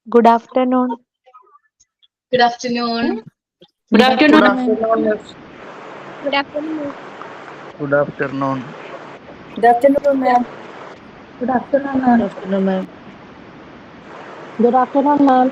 Good afternoon. Good afternoon. Good Good afternoon. Good afternoon, ma'am. afternoon, miss. Good afternoon. Good afternoon. Good afternoon, ma'am. Good afternoon, Good ma'am. afternoon, ma'am. Good afternoon, ma'am.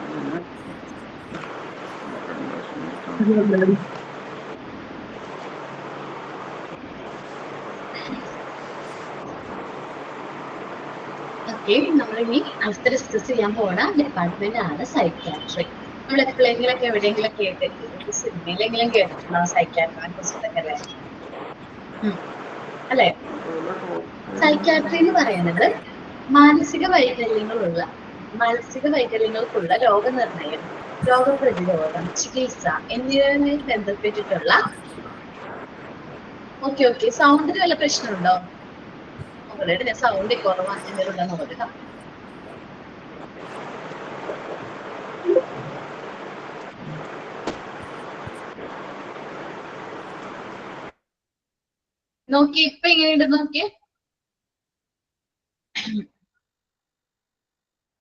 Okay, നമ്മളിനി അടുത്ത discuss ചെയ്യാൻ പോണ department ആണ് psychiatry. നമ്മൾ എപ്പോഴെങ്കിലൊക്കെ എവിടെയെങ്കിലും കേട്ടിട്ട് സിനിമയിലെങ്കിലും കേട്ടിട്ടുണ്ടോ സൈക്യാട്രിനെ കുറിച്ചിട്ടൊക്കെ അല്ലേ? അല്ലെ? സൈക്യാട്രി എന്ന് പറയുന്നത് മാനസിക വൈകല്യങ്ങളുള്ള രോഗനിർണയം, രോഗപ്രതിരോധം, ചികിത്സ എന്നിവയുമായി ബന്ധപ്പെട്ടിട്ടുള്ള ഓക്കെ സൗണ്ടിന് വല്ല പ്രശ്നമുണ്ടോ? അവരുടെ ഞാൻ സൗണ്ട് കുറവാണ് എന്തെങ്കിലും നോക്കട്ടോ. നോക്കി ഇപ്പൊ എങ്ങനെയുണ്ട് നോക്കിയേ.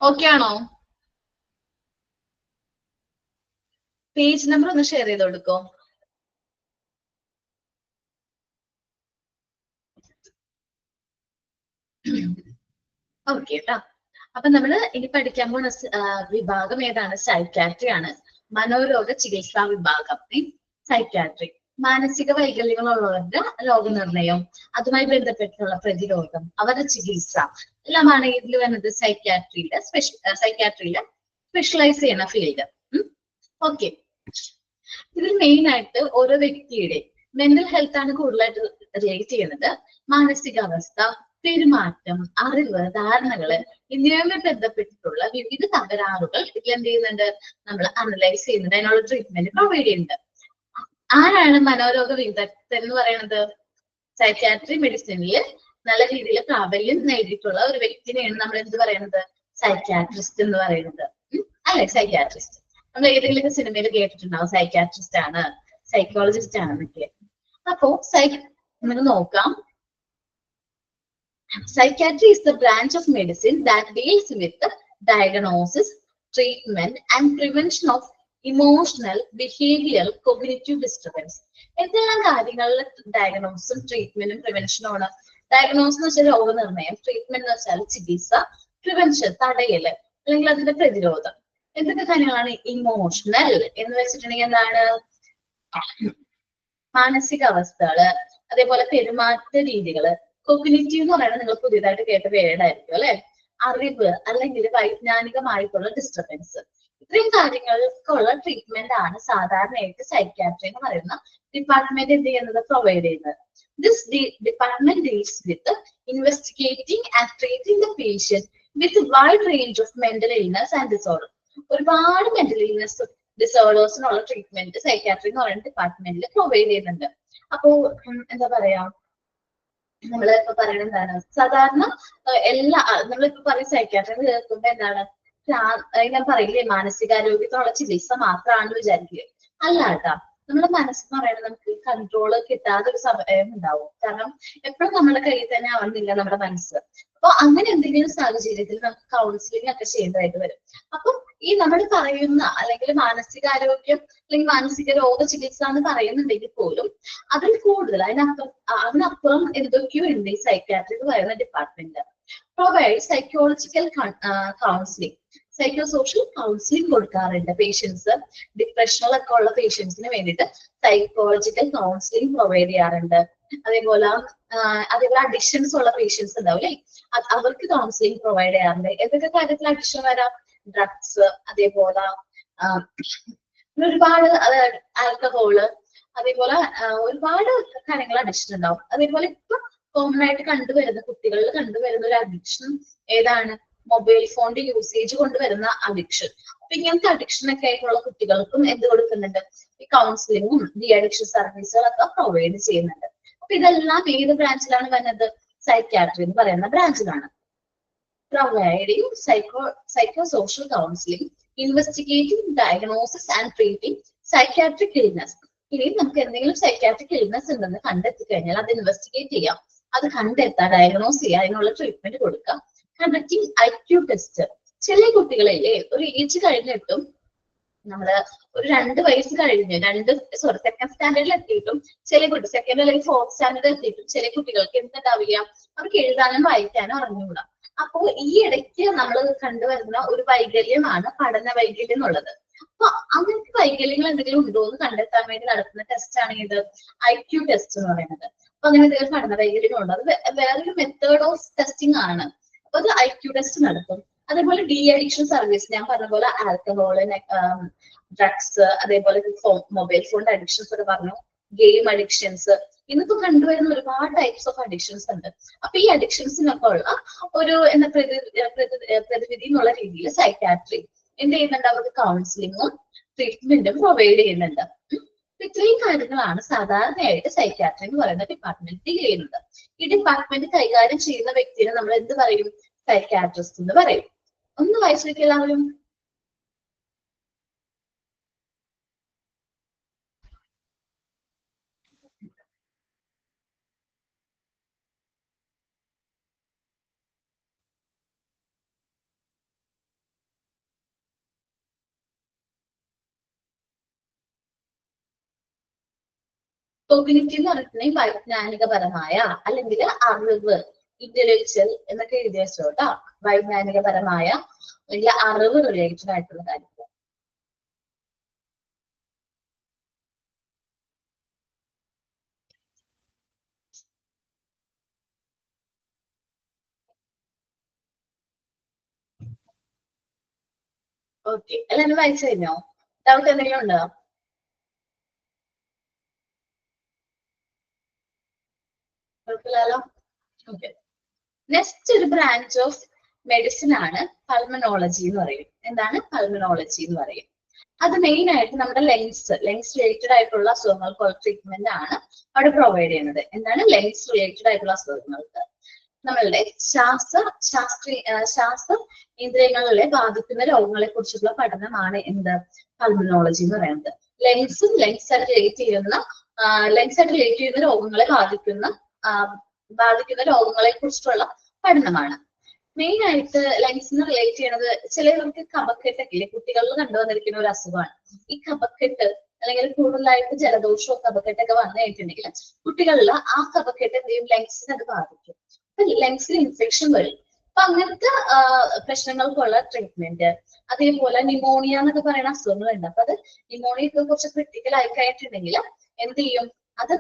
ഓക്കെ ആണോ? പേജ് നമ്പർ ഒന്ന് ഷെയർ ചെയ്ത് കൊടുക്കോ. ഓക്കെ കേട്ടോ. അപ്പൊ നമ്മള് ഇനി പഠിക്കാൻ പോകുന്ന വിഭാഗം ഏതാണ്? സൈക്യാട്രി ആണ്. മനോരോഗ ചികിത്സാ വിഭാഗം സൈക്യാട്രി. മാനസിക വൈകല്യങ്ങളുള്ളവരുടെ രോഗനിർണയം, അതുമായി ബന്ധപ്പെട്ടുള്ള പ്രതിരോധം, അവരുടെ ചികിത്സ എല്ലാമാണ് ഇതിൽ വരുന്നത് സൈക്യാട്രിയിലെ സ്പെഷ്യലൈസ് ചെയ്യുന്ന ഫീൽഡ്. ഓക്കെ, ഇതിൽ മെയിൻ ആയിട്ട് ഓരോ വ്യക്തിയുടെ മെന്റൽ ഹെൽത്ത് ആണ് കൂടുതലായിട്ട് റിലേറ്റ് ചെയ്യുന്നത്. മാനസികാവസ്ഥ, പെരുമാറ്റം, അറിവ്, ധാരണകള് എന്നിവയുമായി ബന്ധപ്പെട്ടിട്ടുള്ള വിവിധ തകരാറുകൾ ഇതിൽ എന്ത് ചെയ്യുന്നുണ്ട്? നമ്മൾ അനലൈസ് ചെയ്യുന്നുണ്ട്, അതിനുള്ള ട്രീറ്റ്മെന്റ് പ്രൊവൈഡ് ചെയ്യുന്നുണ്ട്. ആരാണ് മനോരോഗ വിദഗ്ധൻ എന്ന് പറയുന്നത്? സൈക്യാട്രി മെഡിസിനിൽ നല്ല രീതിയിൽ പ്രാബല്യം നേടിയിട്ടുള്ള ഒരു വ്യക്തിനെയാണ് നമ്മൾ എന്ത് പറയുന്നത്? സൈക്യാട്രിസ്റ്റ് എന്ന് പറയുന്നത്. അല്ലെ? സൈക്യാട്രിസ്റ്റ് നമ്മൾ ഏതെങ്കിലും സിനിമയിൽ കേട്ടിട്ടുണ്ടാവും സൈക്യാട്രിസ്റ്റ് ആണ്, സൈക്കോളജിസ്റ്റ് ആണെന്നൊക്കെ. അപ്പോ നമുക്ക് നോക്കാം. Psychiatry is the branch of medicine that deals with the diagnosis, treatment and prevention of emotional, behavioral, cognitive disturbance. എന്തെല്ലാം കാര്യങ്ങളിൽ ഡയഗ്നോസും ട്രീറ്റ്മെന്റും പ്രിവെൻഷനും ആണ്. ഡയഗ്നോസ് എന്ന് വെച്ചാൽ രോഗനിർണയം, ട്രീറ്റ്മെന്റ് എന്ന് വെച്ചാൽ ചികിത്സ, പ്രിവെൻഷൻ തടയല് അല്ലെങ്കിൽ അതിന്റെ പ്രതിരോധം. എന്തൊക്കെ കാര്യങ്ങളാണ്? ഇമോഷണൽ എന്ന് വെച്ചിട്ടുണ്ടെങ്കിൽ എന്താണ്? മാനസികാവസ്ഥകള്, അതേപോലെ പെരുമാറ്റ രീതികള്. കോഗ്നിറ്റീവ് എന്ന് പറയുന്നത് നിങ്ങൾ പുതിയതായിട്ട് കേട്ട വേർഡായിരിക്കും അല്ലെ? അറിവ് അല്ലെങ്കിൽ വൈജ്ഞാനികമായിട്ടുള്ള ഡിസ്റ്റർബൻസ്. ഇത്രയും കാര്യങ്ങൾക്കുള്ള ട്രീറ്റ്മെന്റ് ആണ് സാധാരണയായിട്ട് സൈക്യാട്രി എന്ന് പറയുന്ന ഡിപ്പാർട്ട്മെന്റ് എന്ത് ചെയ്യുന്നത്? പ്രൊവൈഡ് ചെയ്യുന്നത്. This department deals with investigating and treating the patient with wide range of mental illness and disorder. ഒരുപാട് മെന്റൽ ഇൽനസ് ഡിസോർഡേഴ്സിനുള്ള ട്രീറ്റ്മെന്റ് സൈക്യാട്രി എന്ന് പറയുന്ന ഡിപ്പാർട്ട്മെന്റിൽ പ്രൊവൈഡ് ചെയ്യുന്നുണ്ട്. അപ്പോ എന്താ പറയാ, നമ്മള് ഇപ്പൊ പറയുന്നത് എന്താണ്? സാധാരണ നമ്മളിപ്പോ പറയും സൈക്യാട്രി കേൾക്കുമ്പോ എന്താണ്? ഞാൻ പറയില്ലേ മാനസികാരോഗ്യത്തിനുള്ള ചികിത്സ മാത്രമാണെന്ന് വിചാരിക്കുക. അല്ല കേട്ടാ, നമ്മുടെ മനസ്സെന്ന് പറയുന്നത് നമുക്ക് കൺട്രോള് കിട്ടാതെ ഒരു സമയം ഉണ്ടാവും. കാരണം എപ്പോഴും നമ്മുടെ കയ്യിൽ തന്നെ ആവുന്നില്ല നമ്മുടെ മനസ്സ്. അപ്പൊ അങ്ങനെ എന്തെങ്കിലും സാഹചര്യത്തിൽ നമുക്ക് കൗൺസിലിംഗ് ഒക്കെ ചെയ്യേണ്ടതായിട്ട് വരും. അപ്പം ഈ നമ്മൾ പറയുന്ന അല്ലെങ്കിൽ മാനസികാരോഗ്യം അല്ലെങ്കിൽ മാനസിക രോഗ ചികിത്സ എന്ന് പറയുന്നുണ്ടെങ്കിൽ പോലും അതിൽ കൂടുതൽ അതിനപ്പുറം എന്തൊക്കെയോ ഉണ്ട് ഈ സൈക്യാട്രി എന്ന് പറയുന്ന department. Provide psychological counselling, psycho social counselling കൊടുക്കാറുണ്ട്. പേഷ്യൻസ് ഡിപ്രഷനിലൊക്കെ ഉള്ള പേഷ്യൻസിന് വേണ്ടിയിട്ട് സൈക്കോളജിക്കൽ കൗൺസിലിംഗ് പ്രൊവൈഡ് ചെയ്യാറുണ്ട്. അതേപോലെ അഡിക്ഷൻസ് ഉള്ള പേഷ്യൻസ് ഉണ്ടാവില്ലേ, അവർക്ക് കൗൺസിലിംഗ് പ്രൊവൈഡ് ചെയ്യാറുണ്ട്. ഏതൊക്കെ കാര്യത്തിൽ അഡിക്ഷൻ വരാം? ഡ്രഗ്സ്, അതേപോലെ ഒരുപാട് ആൽക്കഹോള്, അതേപോലെ ഒരുപാട് കാര്യങ്ങൾ അഡിക്ഷൻ ഉണ്ടാവും. അതേപോലെ ഇപ്പൊ കോമൺ ആയിട്ട് കണ്ടുവരുന്ന കുട്ടികളിൽ കണ്ടുവരുന്ന ഒരു അഡിക്ഷൻ ഏതാണ്? മൊബൈൽ ഫോണിന്റെ യൂസേജ് കൊണ്ടുവരുന്ന അഡിക്ഷൻ. അപ്പൊ ഇങ്ങനത്തെ അഡിക്ഷൻ ഒക്കെ ആയിട്ടുള്ള കുട്ടികൾക്കും എന്ത് കൊടുക്കുന്നുണ്ട്? ഈ കൗൺസിലിങ്ങും ഡി അഡിക്ഷൻ സർവീസുകളൊക്കെ പ്രൊവൈഡ് ചെയ്യുന്നുണ്ട്. അപ്പൊ ഇതെല്ലാം ഏത് ബ്രാഞ്ചിലാണ് വരുന്നത്? സൈക്യാട്രി എന്ന് പറയുന്ന ബ്രാഞ്ചിലാണ്. Providing psychosocial counseling, investigating, diagnosis and treating psychiatric illness. ഇനി നമുക്ക് എന്തെങ്കിലും സൈക്യാട്രിക് ഇൽനസ് ഉണ്ടെന്ന് കണ്ടെത്തി കഴിഞ്ഞാൽ അത് ഇൻവെസ്റ്റിഗേറ്റ് ചെയ്യാം, അത് കണ്ടെത്താം, ഡയഗ്നോസ് ചെയ്യാം, അതിനുള്ള ട്രീറ്റ്മെന്റ് കൊടുക്കാം. കണ്ടക്ടിങ് IQ ടെസ്റ്റ്, ചില കുട്ടികളിലെ ഒരു ഏജ് കഴിഞ്ഞിട്ടും നമ്മള് ഒരു 2 വയസ്സ് കഴിഞ്ഞ് സെക്കൻഡ് സ്റ്റാൻഡേർഡിൽ എത്തിയിട്ടും ചില കുട്ടി സെക്കൻഡ് അല്ലെങ്കിൽ 4th സ്റ്റാൻഡേർഡിൽ എത്തിയിട്ടും ചില കുട്ടികൾക്ക് എന്തുണ്ടാവില്ല, അവർക്ക് എഴുതാനും വായിക്കാനും അറിഞ്ഞുകൂടാ. അപ്പോ ഈ ഇടയ്ക്ക് നമ്മൾ കണ്ടുവരുന്ന ഒരു വൈകല്യമാണ് പഠന വൈകല്യം എന്നുള്ളത്. അപ്പൊ അങ്ങനത്തെ വൈകല്യങ്ങൾ എന്തെങ്കിലും ഉണ്ടോ എന്ന് കണ്ടെത്താൻ വേണ്ടി നടത്തുന്ന ടെസ്റ്റ് ആണ് ഇത് IQ ടെസ്റ്റ് എന്ന് പറയുന്നത്. അപ്പൊ അങ്ങനെ എന്തെങ്കിലും പഠന വൈകല്യങ്ങൾ ഉണ്ടോ, അത് വേറൊരു മെത്തേഡ് ഓഫ് ടെസ്റ്റിംഗ് ആണ്. അപ്പൊ അത് IQ ടെസ്റ്റ് നടത്തും. അതേപോലെ ഡി അഡിക്ഷൻ സർവീസ്, ഞാൻ പറഞ്ഞ പോലെ ആൽക്കഹോള്, ഡ്രഗ്സ്, അതേപോലെ മൊബൈൽ ഫോണിന്റെ അഡിക്ഷൻസ് ഒക്കെ പറഞ്ഞു, ഗെയിം അഡിക്ഷൻസ്, ഇന്നിപ്പോ കണ്ടുവരുന്ന ഒരുപാട് ടൈപ്സ് ഓഫ് അഡിക്ഷൻസ് ഉണ്ട്. അപ്പൊ ഈ അഡിക്ഷൻസിനൊക്കെ ഉള്ള ഒരു പ്രതിവിധി എന്നുള്ള രീതിയിൽ സൈക്കാട്രി എന്ത് ചെയ്യുന്നുണ്ട്, അവർക്ക് കൗൺസിലിങ്ങും ട്രീറ്റ്മെന്റും പ്രൊവൈഡ് ചെയ്യുന്നുണ്ട്. ഇത്രയും കാര്യങ്ങളാണ് സാധാരണയായിട്ട് സൈക്കാട്രി എന്ന് പറയുന്ന ഡിപ്പാർട്ട്മെന്റ് ഡീൽ ചെയ്യുന്നത്. ഈ ഡിപ്പാർട്ട്മെന്റ് കൈകാര്യം ചെയ്യുന്ന വ്യക്തിയെ നമ്മൾ എന്ത് പറയും, സൈക്കാട്രിസ്റ്റ് എന്ന് പറയും. ഒന്ന് വായിച്ചിരിക്കും എല്ലാവരും. കോഗ്നിറ്റീവ് എന്ന് പറഞ്ഞിട്ടുണ്ടെങ്കിൽ വൈജ്ഞാനികപരമായ അല്ലെങ്കിൽ അറിവ്, ഇന്റലക്ച്വൽ എന്നൊക്കെ എഴുതി വെച്ചോട്ടാ. വൈജ്ഞാനികപരമായ അല്ലെങ്കിൽ അറിവ് റിലേറ്റഡ് ആയിട്ടുള്ള കാര്യങ്ങൾ. ഓക്കെ, എല്ലാവരും വായിച്ചു കഴിഞ്ഞോ? ഡൗട്ട് എന്തെങ്കിലും ഉണ്ടോ? കുഴപ്പമില്ലല്ലോ. ഓക്കെ, നെക്സ്റ്റ് ഒരു ബ്രാഞ്ച് ഓഫ് മെഡിസിൻ ആണ് പൾമനോളജി എന്ന് പറയും. എന്താണ് പൾമനോളജി എന്ന് പറയും? അത് മെയിൻ ആയിട്ട് നമ്മുടെ ലങ്സ് റിലേറ്റഡ് ആയിട്ടുള്ള അസുഖങ്ങൾക്കുള്ള ട്രീറ്റ്മെന്റ് ആണ് അവിടെ പ്രൊവൈഡ് ചെയ്യുന്നത്. എന്താണ് ലങ്സ് റിലേറ്റഡ് ആയിട്ടുള്ള അസുഖങ്ങൾക്ക് നമ്മളുടെ ശ്വാസ ഇന്ദ്രിയങ്ങളിലെ ബാധിക്കുന്ന രോഗങ്ങളെ കുറിച്ചുള്ള പഠനമാണ് എന്ത്, പൾമനോളജി എന്ന് പറയുന്നത്. ലങ്സ് ആയിട്ട് റിലേറ്റ് ചെയ്യുന്ന രോഗങ്ങളെ ബാധിക്കുന്ന രോഗങ്ങളെ കുറിച്ചിട്ടുള്ള പഠനമാണ്. മെയിൻ ആയിട്ട് ലങ്സിന് റിലേറ്റ് ചെയ്യണത് ചിലവർക്ക് കഫക്കെട്ടൊക്കെ ഇല്ലേ, കുട്ടികളിൽ കണ്ടുവന്നിരിക്കുന്ന ഒരു അസുഖമാണ് ഈ കഫക്കെട്ട്. അല്ലെങ്കിൽ കൂടുതലായിട്ട് ജലദോഷമോ കഫക്കെട്ടൊക്കെ വന്നു കഴിഞ്ഞിട്ടുണ്ടെങ്കിൽ കുട്ടികളിൽ ആ കഫക്കെട്ട് എന്ത് ചെയ്യും, ലങ്സിനെ അത് ബാധിക്കും. അപ്പൊ ലങ്സിൽ ഇൻഫെക്ഷൻ വരും. അപ്പൊ അങ്ങനത്തെ പ്രശ്നങ്ങൾക്കുള്ള ട്രീറ്റ്മെന്റ്, അതേപോലെ ന്യൂമോണിയ എന്നൊക്കെ പറയുന്ന അസുഖങ്ങളുണ്ട്. അപ്പൊ അത് ന്യൂമോണിയൊക്കെ കുറച്ച് ക്രിട്ടിക്കൽ ആയി കഴിഞ്ഞിട്ടുണ്ടെങ്കിൽ എന്ത് ചെയ്യും, അത്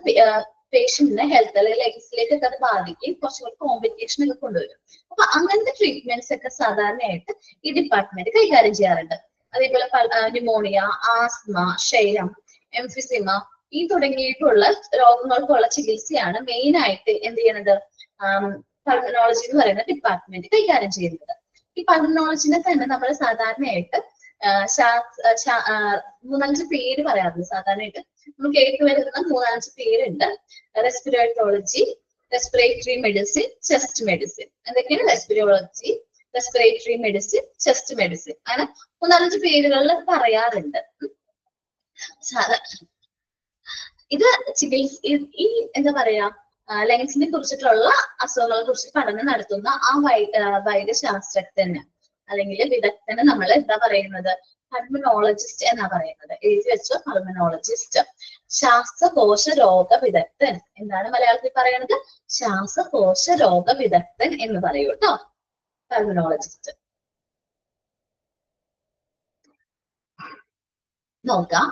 പേഷ്യന്റിന്റെ ഹെൽത്ത് അല്ലെങ്കിൽ ലങ്സിലേക്കൊക്കെ അത് ബാധിക്കും, കുറച്ചുകൂടി കോംപ്ലിക്കേഷൻ ഒക്കെ കൊണ്ടുവരും. അപ്പൊ അങ്ങനത്തെ ട്രീറ്റ്മെന്റ്സ് ഒക്കെ സാധാരണയായിട്ട് ഈ ഡിപ്പാർട്ട്മെന്റ് കൈകാര്യം ചെയ്യാറുണ്ട്. അതേപോലെ ന്യൂമോണിയ, ആസ്മ, ക്ഷയം, എംഫിസിമ ഈ തുടങ്ങിയിട്ടുള്ള രോഗങ്ങൾക്കുള്ള ചികിത്സയാണ് മെയിൻ ആയിട്ട് എന്ത് ചെയ്യുന്നത്, പൾമനോളജി എന്ന് പറയുന്ന ഡിപ്പാർട്ട്മെന്റ് കൈകാര്യം ചെയ്യുന്നത്. ഈ പൾമനോളജിനെ തന്നെ നമ്മൾ സാധാരണയായിട്ട് 3-5 പേര് പറയാറുണ്ട്. സാധാരണയായിട്ട് നമ്മൾ കേട്ട് വരുന്ന 4-5 പേരുണ്ട്. റെസ്പിറേറ്റോളജി, റെസ്പിറേറ്ററി മെഡിസിൻ, ചെസ്റ്റ് മെഡിസിൻ. എന്തൊക്കെയാണ് റെസ്പിറോളജി, റെസ്പിറേറ്ററി മെഡിസിൻ, ചെസ്റ്റ് മെഡിസിൻ, അങ്ങനെ 3-5 പേരുകളിൽ പറയാറുണ്ട്. ഇത് ഈ എന്താ പറയാ, ലങ്സിനെ കുറിച്ചിട്ടുള്ള അസുഖങ്ങളെ കുറിച്ച് പഠനം നടത്തുന്ന ആ വൈദ്യശാസ്ത്രജ്ഞന് അല്ലെങ്കിൽ വിദഗ്ധന് നമ്മൾ എന്താ പറയുന്നത്, പൾമനോളജിസ്റ്റ് എന്നാ പറയുന്നത്. എഴുതി വെച്ചോ, പൾമനോളജിസ്റ്റ്. ശ്വാസകോശ രോഗ വിദഗ്ധൻ എന്താണ് മലയാളത്തിൽ പറയുന്നത്, ശ്വാസകോശ രോഗ വിദഗ്ധൻ എന്ന് പറയൂ കേട്ടോ, പൾമനോളജിസ്റ്റ്. നോക്കാം,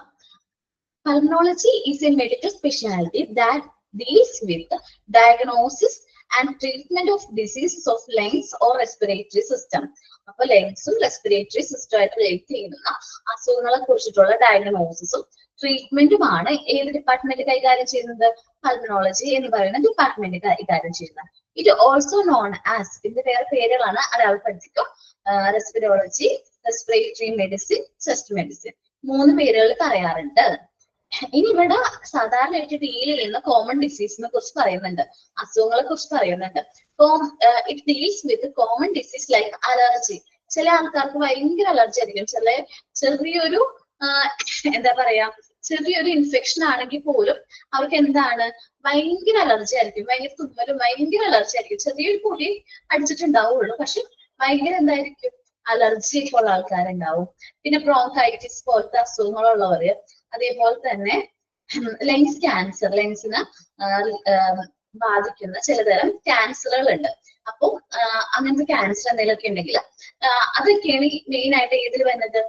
pulmonology is a medical specialty that deals with diagnosis and treatment of diseases of lungs or respiratory system. അപ്പൊ ലങ്സും റെസ്പിറേറ്ററി സിസ്റ്റം ആയിട്ട് റിലേറ്റ് ചെയ്യുന്ന അസുഖങ്ങളെ കുറിച്ചിട്ടുള്ള ഡയഗ്നോസിസും ട്രീറ്റ്മെന്റുമാണ് ഏത് ഡിപ്പാർട്ട്മെന്റ് കൈകാര്യം ചെയ്യുന്നത്, പൾമനോളജി എന്ന് പറയുന്ന ഡിപ്പാർട്ട്മെന്റ് കൈകാര്യം ചെയ്യുന്നത്. ഇത് ഓൾസോ നോൺ ആസ്, ഇതിന്റെ വേറെ പേരുകളാണ്, അടയാളപ്പെടുത്തിക്കോ. Respirology, respiratory medicine, chest medicine, 3 പേരുകൾ പറയാറുണ്ട്. ഇനി ഇവിടെ സാധാരണയായിട്ട് ഡീൽ ചെയ്യുന്ന കോമൺ ഡിസീസിനെ കുറിച്ച് പറയുന്നുണ്ട്, അസുഖങ്ങളെ കുറിച്ച് പറയുന്നുണ്ട്. It deals with common disease like allergy. ചില ആൾക്കാർക്ക് ഭയങ്കര അലർജി ആയിരിക്കും. ചെറിയൊരു എന്താ പറയാ, ചെറിയൊരു ഇൻഫെക്ഷൻ ആണെങ്കിൽ പോലും അവർക്ക് എന്താണ്, ഭയങ്കര അലർജി ആയിരിക്കും, ഭയങ്കര തുമ്മലും ഭയങ്കര അലർജി ആയിരിക്കും. ചെറിയൊരു പൊടി അടിച്ചിട്ടുണ്ടാവുള്ളൂ, പക്ഷെ ഭയങ്കര എന്തായിരിക്കും, അലർജി ഒക്കെ ഉള്ള ആൾക്കാരുണ്ടാവും. പിന്നെ ബ്രോങ്കൈറ്റിസ് പോലത്തെ അസുഖങ്ങളുള്ളവര്, അതേപോലെ തന്നെ ലെങ്സ് ക്യാൻസർ, ലെങ്സിന് ബാധിക്കുന്ന ചിലതരം ക്യാൻസറുകൾ ഉണ്ട്. അപ്പോൾ അങ്ങനത്തെ ക്യാൻസർ എന്തെങ്കിലുമൊക്കെ ഉണ്ടെങ്കിൽ അതൊക്കെയാണ് മെയിൻ ആയിട്ട് ഏതിൽ വരുന്നത്,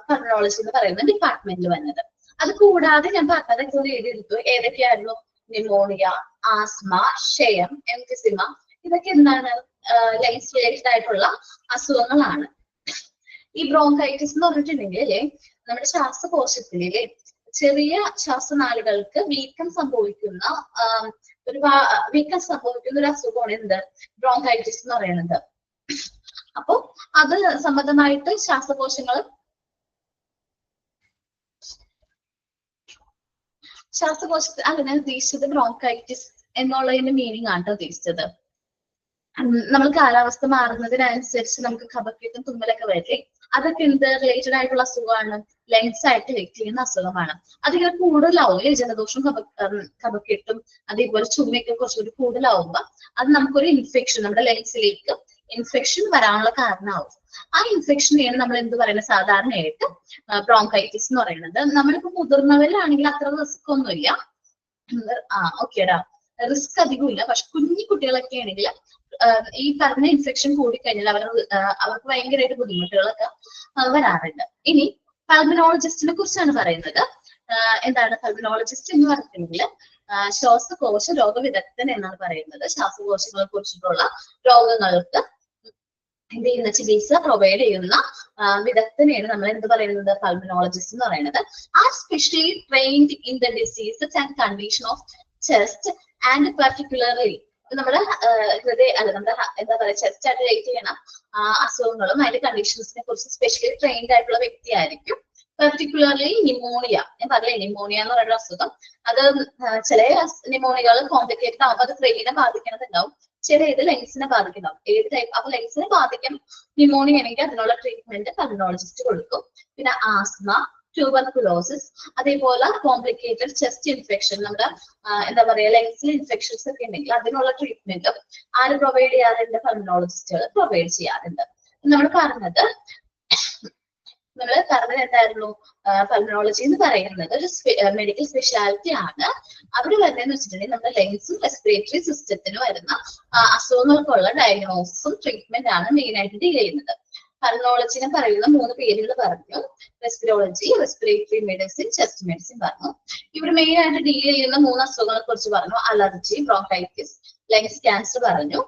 പൾമനോളജി എന്ന് പറയുന്ന ഡിപ്പാർട്ട്മെന്റിൽ വരുന്നത്. അത് കൂടാതെ ഞാൻ പറഞ്ഞതൊക്കെ ഒന്ന് എഴുതിയെടുത്തു. ഏതൊക്കെയായിരുന്നു? ന്യൂമോണിയ, ആസ്മ, ക്ഷയം, എംഫിസിമ, ഇതൊക്കെ എന്താണ് ലങ്സ് റിലേറ്റഡ് ആയിട്ടുള്ള അസുഖങ്ങളാണ്. ഈ ബ്രോങ്കൈറ്റിസ് എന്ന് പറഞ്ഞിട്ടുണ്ടെങ്കിൽ നമ്മുടെ ശ്വാസകോശത്തിലെ ചെറിയ ശ്വാസനാളുകൾക്ക് വീക്കം സംഭവിക്കുന്ന ഒരു അസുഖമാണ് എന്ത്? ബ്രോങ്കൈറ്റിസ് എന്ന് പറയുന്നത്. അപ്പൊ അത് സംബന്ധമായിട്ട് ശ്വാസകോശത്തിൽ അങ്ങനെ ഉദ്ദേശിച്ചത് ബ്രോങ്കൈറ്റിസ് എന്നുള്ളതിന്റെ മീനിങ് ആണ് ഉദ്ദേശിച്ചത്. നമ്മൾ കാലാവസ്ഥ മാറുന്നതിനനുസരിച്ച് നമുക്ക് കഫക്കെട്ടും തുമ്മലൊക്കെ വരില്ലേ, അതൊക്കെ എന്ത് റിലേറ്റഡ് ആയിട്ടുള്ള അസുഖമാണ്? ലങ്സ് ആയിട്ട് റിലേറ്റ് ചെയ്യുന്ന അസുഖമാണ്. അതിങ്ങനെ കൂടുതലാവും, ജലദോഷം കഫക്കെട്ടും അതേപോലെ ചുമയൊക്കെ കുറച്ചുകൂടി കൂടുതലാവുമ്പോ അത് നമുക്കൊരു ഇൻഫെക്ഷൻ, നമ്മുടെ ലങ്സിലേക്ക് ഇൻഫെക്ഷൻ വരാനുള്ള കാരണമാവും. ആ ഇൻഫെക്ഷനെയാണ് നമ്മൾ എന്ത് പറയുന്നത് സാധാരണയായിട്ട് ബ്രോങ്കൈറ്റിസ് എന്ന് പറയുന്നത്. നമ്മളിപ്പോ മുതിർന്നവരിലാണെങ്കിൽ അത്ര റിസ്ക് ഒന്നുമില്ല, ഓക്കേടാ, റിസ്ക് അധികമില്ല. പക്ഷെ കുഞ്ഞു കുട്ടികളൊക്കെ ആണെങ്കിൽ ഈ പറഞ്ഞ ഇൻഫെക്ഷൻ കൂടിക്കഴിഞ്ഞാൽ അവർക്ക് ഭയങ്കരമായിട്ട് ബുദ്ധിമുട്ടുകളൊക്കെ വരാറുണ്ട്. ഇനി പൾമനോളജിസ്റ്റിനെ കുറിച്ചാണ് പറയുന്നത്. എന്താണ് പൾമനോളജിസ്റ്റ് എന്ന് പറഞ്ഞിട്ടുണ്ടെങ്കിൽ ശ്വാസകോശ രോഗവിദഗ്ധൻ എന്നാണ് പറയുന്നത്. ശ്വാസകോശങ്ങളെ കുറിച്ചിട്ടുള്ള രോഗങ്ങൾക്ക് എന്ത് ചെയ്യുന്ന ചികിത്സ പ്രൊവൈഡ് ചെയ്യുന്ന വിദഗ്ധനെയാണ് നമ്മൾ എന്ത് പറയുന്നത്? പൾമനോളജിസ്റ്റ് എന്ന് പറയുന്നത്. Are specially trained in the diseases and condition of chest and particularly നമ്മുടെ നമ്മുടെ എന്താ പറയുക, ചെസ്റ്റ് ആയിട്ട് റിലേറ്റ് ചെയ്യണ അസുഖങ്ങളും അതിന്റെ കണ്ടീഷൻസിനെ കുറിച്ച് സ്പെഷ്യലി ട്രെയിൻഡ് ആയിട്ടുള്ള വ്യക്തിയായിരിക്കും. പെർട്ടിക്കുലർലി ന്യൂമോണിയ, ഞാൻ പറഞ്ഞില്ലേ ന്യൂമോണിയ എന്ന് പറയുന്ന അസുഖം, അത് ചില ന്യൂമോണിയകൾ കോംപ്ലിക്കേറ്റഡ് ആകുമ്പോൾ അത് ബ്രെയിനെ ബാധിക്കണതുണ്ടാവും, ചില ഇത് ലെങ്സിനെ ബാധിക്കുന്നുണ്ടാവും. ഏത് ടൈപ്പ്? അപ്പൊ ലെങ്സിനെ ബാധിക്കും ന്യൂമോണിയ ആണെങ്കിൽ അതിനുള്ള ട്രീറ്റ്മെന്റ് പൾമനോളജിസ്റ്റ് കൊടുക്കും. പിന്നെ ആസ്മ, ട്യൂബർകുലോസിസ്, അതേപോലെ കോംപ്ലിക്കേറ്റഡ് ചെസ്റ്റ് ഇൻഫെക്ഷൻ, നമ്മുടെ എന്താ പറയാ ലെങ്സിൽ ഇൻഫെക്ഷൻസ് ഒക്കെ ഉണ്ടെങ്കിൽ അതിനുള്ള ട്രീറ്റ്മെന്റും ആര് പ്രൊവൈഡ് ചെയ്യാറുണ്ട്? പൾമനോളജിസ്റ്റുകൾ പ്രൊവൈഡ് ചെയ്യാറുണ്ട്. നമ്മൾ പറഞ്ഞത് എന്തായിരുന്നു? പൾമനോളജി എന്ന് പറയുന്നത് ഒരു മെഡിക്കൽ സ്പെഷ്യാലിറ്റി ആണ്. അവിടെ വരുന്നതെന്ന് വെച്ചിട്ടുണ്ടെങ്കിൽ നമ്മുടെ ലെങ്സും റെസ്പിറേറ്ററി സിസ്റ്റത്തിനും വരുന്ന അസുഖങ്ങൾക്കുള്ള ഡയഗ്നോസിസും ട്രീറ്റ്മെന്റ് ആണ് മെയിൻ ആയിട്ട് ഡീൽ ചെയ്യുന്നത്. പൾമനോളജിനെ പറയുന്ന 3 പേരുകൾ പറഞ്ഞു. റെസ്പിറോളജി, റെസ്പിറേറ്ററി മെഡിസിൻ, ചെസ്റ്റ് മെഡിസിൻ പറഞ്ഞു. ഇവർ മെയിൻ ആയിട്ട് ഡീൽ ചെയ്യുന്ന 3 അസുഖങ്ങളെ കുറിച്ച് പറഞ്ഞു. അലർജി, ബ്രോങ്കൈറ്റിസ്, ലങ്സ് ക്യാൻസർ പറഞ്ഞു.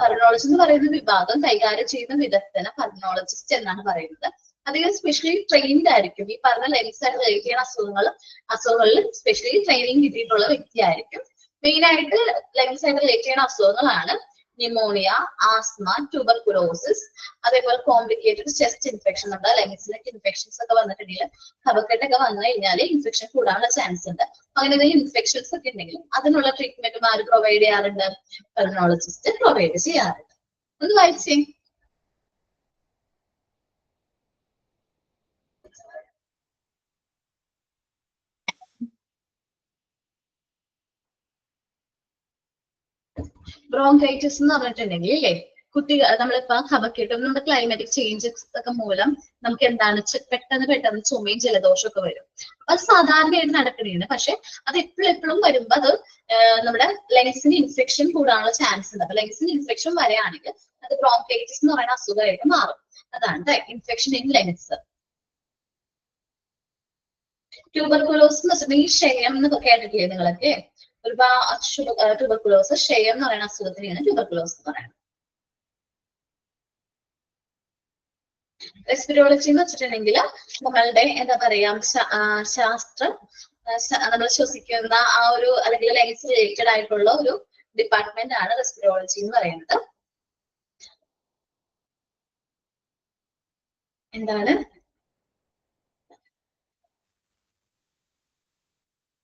പൾമനോളജി എന്ന് പറയുന്ന വിഭാഗം കൈകാര്യം ചെയ്യുന്ന വിദഗ്ധനെ പൾമനോളജിസ്റ്റ് എന്നാണ് പറയുന്നത്. അധികം സ്പെഷ്യലി ട്രെയിൻഡ് ആയിരിക്കും. ഈ പറഞ്ഞ ലെങ്സ് ആയിട്ട് റിലേറ്റ് ചെയ്യുന്ന അസുഖങ്ങളിൽ സ്പെഷ്യലി ട്രെയിനിങ് കിട്ടിയിട്ടുള്ള വ്യക്തിയായിരിക്കും. മെയിൻ ആയിട്ട് ലെങ്സ് ആയിട്ട് റിലേറ്റ് ചെയ്യുന്ന അസുഖങ്ങളാണ് ന്യൂമോണിയ, ആസ്മ, ട്യൂബർകുലോസിസ്, അതേപോലെ കോംപ്ലിക്കേറ്റഡ് ചെസ്റ്റ് ഇൻഫെക്ഷൻ. നമ്മുടെ ലെങ്സിലേക്ക് ഇൻഫെക്ഷൻസ് ഒക്കെ വന്നിട്ടുണ്ടെങ്കിൽ കഫക്കെട്ടൊക്കെ വന്നു കഴിഞ്ഞാൽ ഇൻഫെക്ഷൻ കൂടാനുള്ള ചാൻസ് ഉണ്ട്. അങ്ങനെ ഇൻഫെക്ഷൻസ് ഒക്കെ ഉണ്ടെങ്കിൽ അതിനുള്ള ട്രീറ്റ്മെന്റും ആര് പ്രൊവൈഡ് ചെയ്യാറുണ്ട്? പൾമനോളജിസ്റ്റ് പ്രൊവൈഡ് ചെയ്യാറുണ്ട്. ഒന്ന് വായിച്ചേ. ബ്രോങ്കൈറ്റിസ് എന്ന് പറഞ്ഞിട്ടുണ്ടെങ്കിൽ അല്ലേ, കുട്ടികൾ നമ്മളിപ്പോ കഫക്കെട്ടും നമ്മുടെ ക്ലൈമാറ്റിക് ചേഞ്ചസ് ഒക്കെ മൂലം നമുക്ക് എന്താണ് പെട്ടെന്ന് ചുമയും ജലദോഷം ഒക്കെ വരും. അത് സാധാരണയായിട്ട് നടക്കുന്നതാണ്. പക്ഷെ അത് എപ്പോഴും വരുമ്പോ അത് നമ്മുടെ ലെങ്സിന് ഇൻഫെക്ഷൻ കൂടാനുള്ള ചാൻസ് ഉണ്ട്. അപ്പൊ ലെങ്സിന് ഇൻഫെക്ഷൻ വരികയാണെങ്കിൽ അത് ബ്രോങ്കൈറ്റിസ് എന്ന് പറയുന്ന അസുഖമായിട്ട് മാറും. അതാണ് ഇൻഫെക്ഷൻ ഇൻ ലെങ്സ്. ട്യൂബർകുലോസിസ് എന്ന് വെച്ചിട്ടുണ്ടെങ്കിൽ ക്ഷയം എന്നൊക്കെ കേട്ടിട്ടില്ലേ നിങ്ങളൊക്കെ? ട്യൂബർകുലോസ്, ക്ഷയം എന്ന് പറയുന്ന അസുഖത്തിനെയാണ് ട്യൂബർകുലോസ് എന്ന് പറയുന്നത്. റെസ്പിറോളജി എന്ന് വെച്ചിട്ടുണ്ടെങ്കിൽ നമ്മളുടെ എന്താ പറയാ നമ്മൾ ശ്വസിക്കുന്ന ആ ഒരു അല്ലെങ്കിൽ ലങ്സ് റിലേറ്റഡ് ആയിട്ടുള്ള ഒരു ഡിപ്പാർട്ട്മെന്റ് ആണ് റെസ്പിറോളജി എന്ന് പറയുന്നത്. എന്താണ്?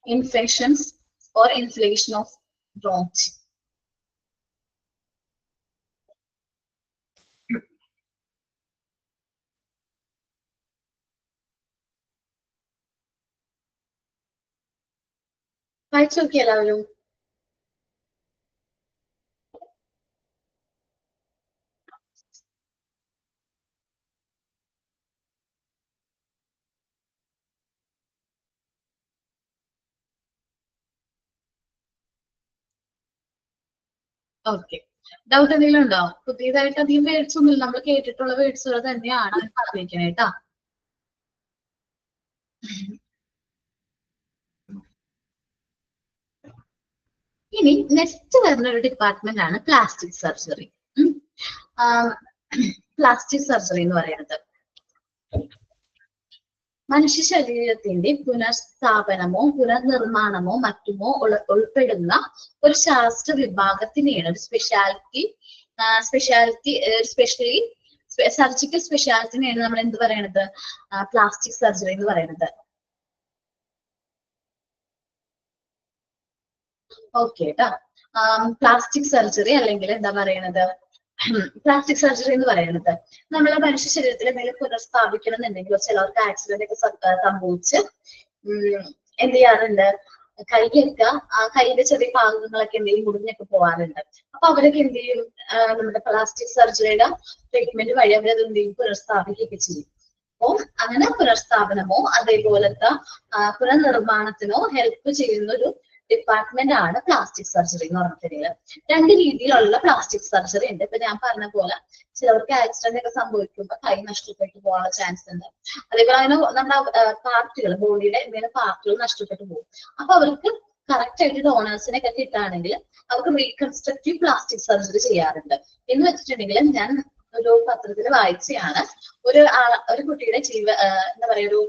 Infections or inflation of bronchi. വായിച്ചു നോക്കി എല്ലാവരും. ഓക്കെ, ഡൗട്ട് എന്തെങ്കിലും ഉണ്ടോ? പുതിയതായിട്ട് അധികം വേർഡ്സ് ഒന്നുമില്ല, നമ്മൾ കേട്ടിട്ടുള്ള വേർഡ്സുകൾ തന്നെയാണ് പറഞ്ഞിരിക്കുന്നത് കേട്ടാ. ഇനി നെക്സ്റ്റ് വരുന്ന ഒരു ഡിപ്പാർട്ട്മെന്റ് ആണ് പ്ലാസ്റ്റിക് സർജറി. പ്ലാസ്റ്റിക് സർജറി എന്ന് പറയുന്നത് മനുഷ്യ ശരീരത്തിന്റെ പുനഃസ്ഥാപനമോ പുനർനിർമ്മാണമോ മറ്റുമോ ഉൾപ്പെടുന്ന ഒരു ശാസ്ത്ര വിഭാഗത്തിനെയാണ് ഒരു സ്പെഷ്യലി സർജിക്കൽ സ്പെഷ്യാലിറ്റിനെയാണ് നമ്മൾ എന്ത് പറയണത്? പ്ലാസ്റ്റിക് സർജറി എന്ന് പറയുന്നത്. ഓക്കെ കേട്ടാ. പ്ലാസ്റ്റിക് സർജറി അല്ലെങ്കിൽ എന്താ പറയണത്, പ്ലാസ്റ്റിക് സർജറി എന്ന് പറയുന്നത് നമ്മളെ മനുഷ്യ ശരീരത്തിൽ എന്തെങ്കിലും പുനഃസ്ഥാപിക്കണം എന്നുണ്ടെങ്കിൽ ചിലർക്ക് ആക്സിഡന്റ് ഒക്കെ സംഭവിച്ച് എന്ത് ചെയ്യാറുണ്ട്, കൈയൊക്കെ കൈയുടെ ചെറിയ ഭാഗങ്ങളൊക്കെ എന്തെങ്കിലും മുറിഞ്ഞൊക്കെ പോകാറുണ്ട്. അപ്പൊ അവരൊക്കെ എന്ത് ചെയ്യും, നമ്മുടെ പ്ലാസ്റ്റിക് സർജറിയുടെ ട്രീറ്റ്മെന്റ് വഴി അവരത് എന്ത് ചെയ്യും, പുനഃസ്ഥാപിക്കുകയൊക്കെ ചെയ്യും. അപ്പൊ അങ്ങനെ പുനഃസ്ഥാപനമോ അതേപോലത്തെ പുനർനിർമ്മാണത്തിനോ ഹെൽപ്പ് ചെയ്യുന്ന ഒരു ഡിപ്പാർട്ട്മെന്റ് ആണ് പ്ലാസ്റ്റിക് സർജറി എന്ന് പറഞ്ഞിട്ടുണ്ടെങ്കിൽ. രണ്ട് രീതിയിലുള്ള പ്ലാസ്റ്റിക് സർജറി ഉണ്ട്. ഇപ്പൊ ഞാൻ പറഞ്ഞ പോലെ ചിലവർക്ക് ആക്സിഡന്റ് ഒക്കെ സംഭവിക്കുമ്പോൾ കൈ നഷ്ടപ്പെട്ടു പോകാനുള്ള ചാൻസ് ഉണ്ട്. അതേപോലെ അങ്ങനെ നമ്മുടെ പാർട്ടുകൾ, ബോഡിയുടെ എന്തെങ്കിലും പാർട്ടുകൾ നഷ്ടപ്പെട്ടു പോകും. അപ്പൊ അവർക്ക് കറക്റ്റ് ആയിട്ട് ഡോണേഴ്സിനെ ഒക്കെ കിട്ടുകയാണെങ്കിൽ അവർക്ക് റീകൺസ്ട്രക്റ്റീവ് പ്ലാസ്റ്റിക് സർജറി ചെയ്യാറുണ്ട്. എന്ന് വെച്ചിട്ടുണ്ടെങ്കിൽ ഞാൻ ഒരു പത്രത്തിൽ വായിച്ചതാണ്, ഒരു കുട്ടിയുടെ എന്താ പറയാ ഒരു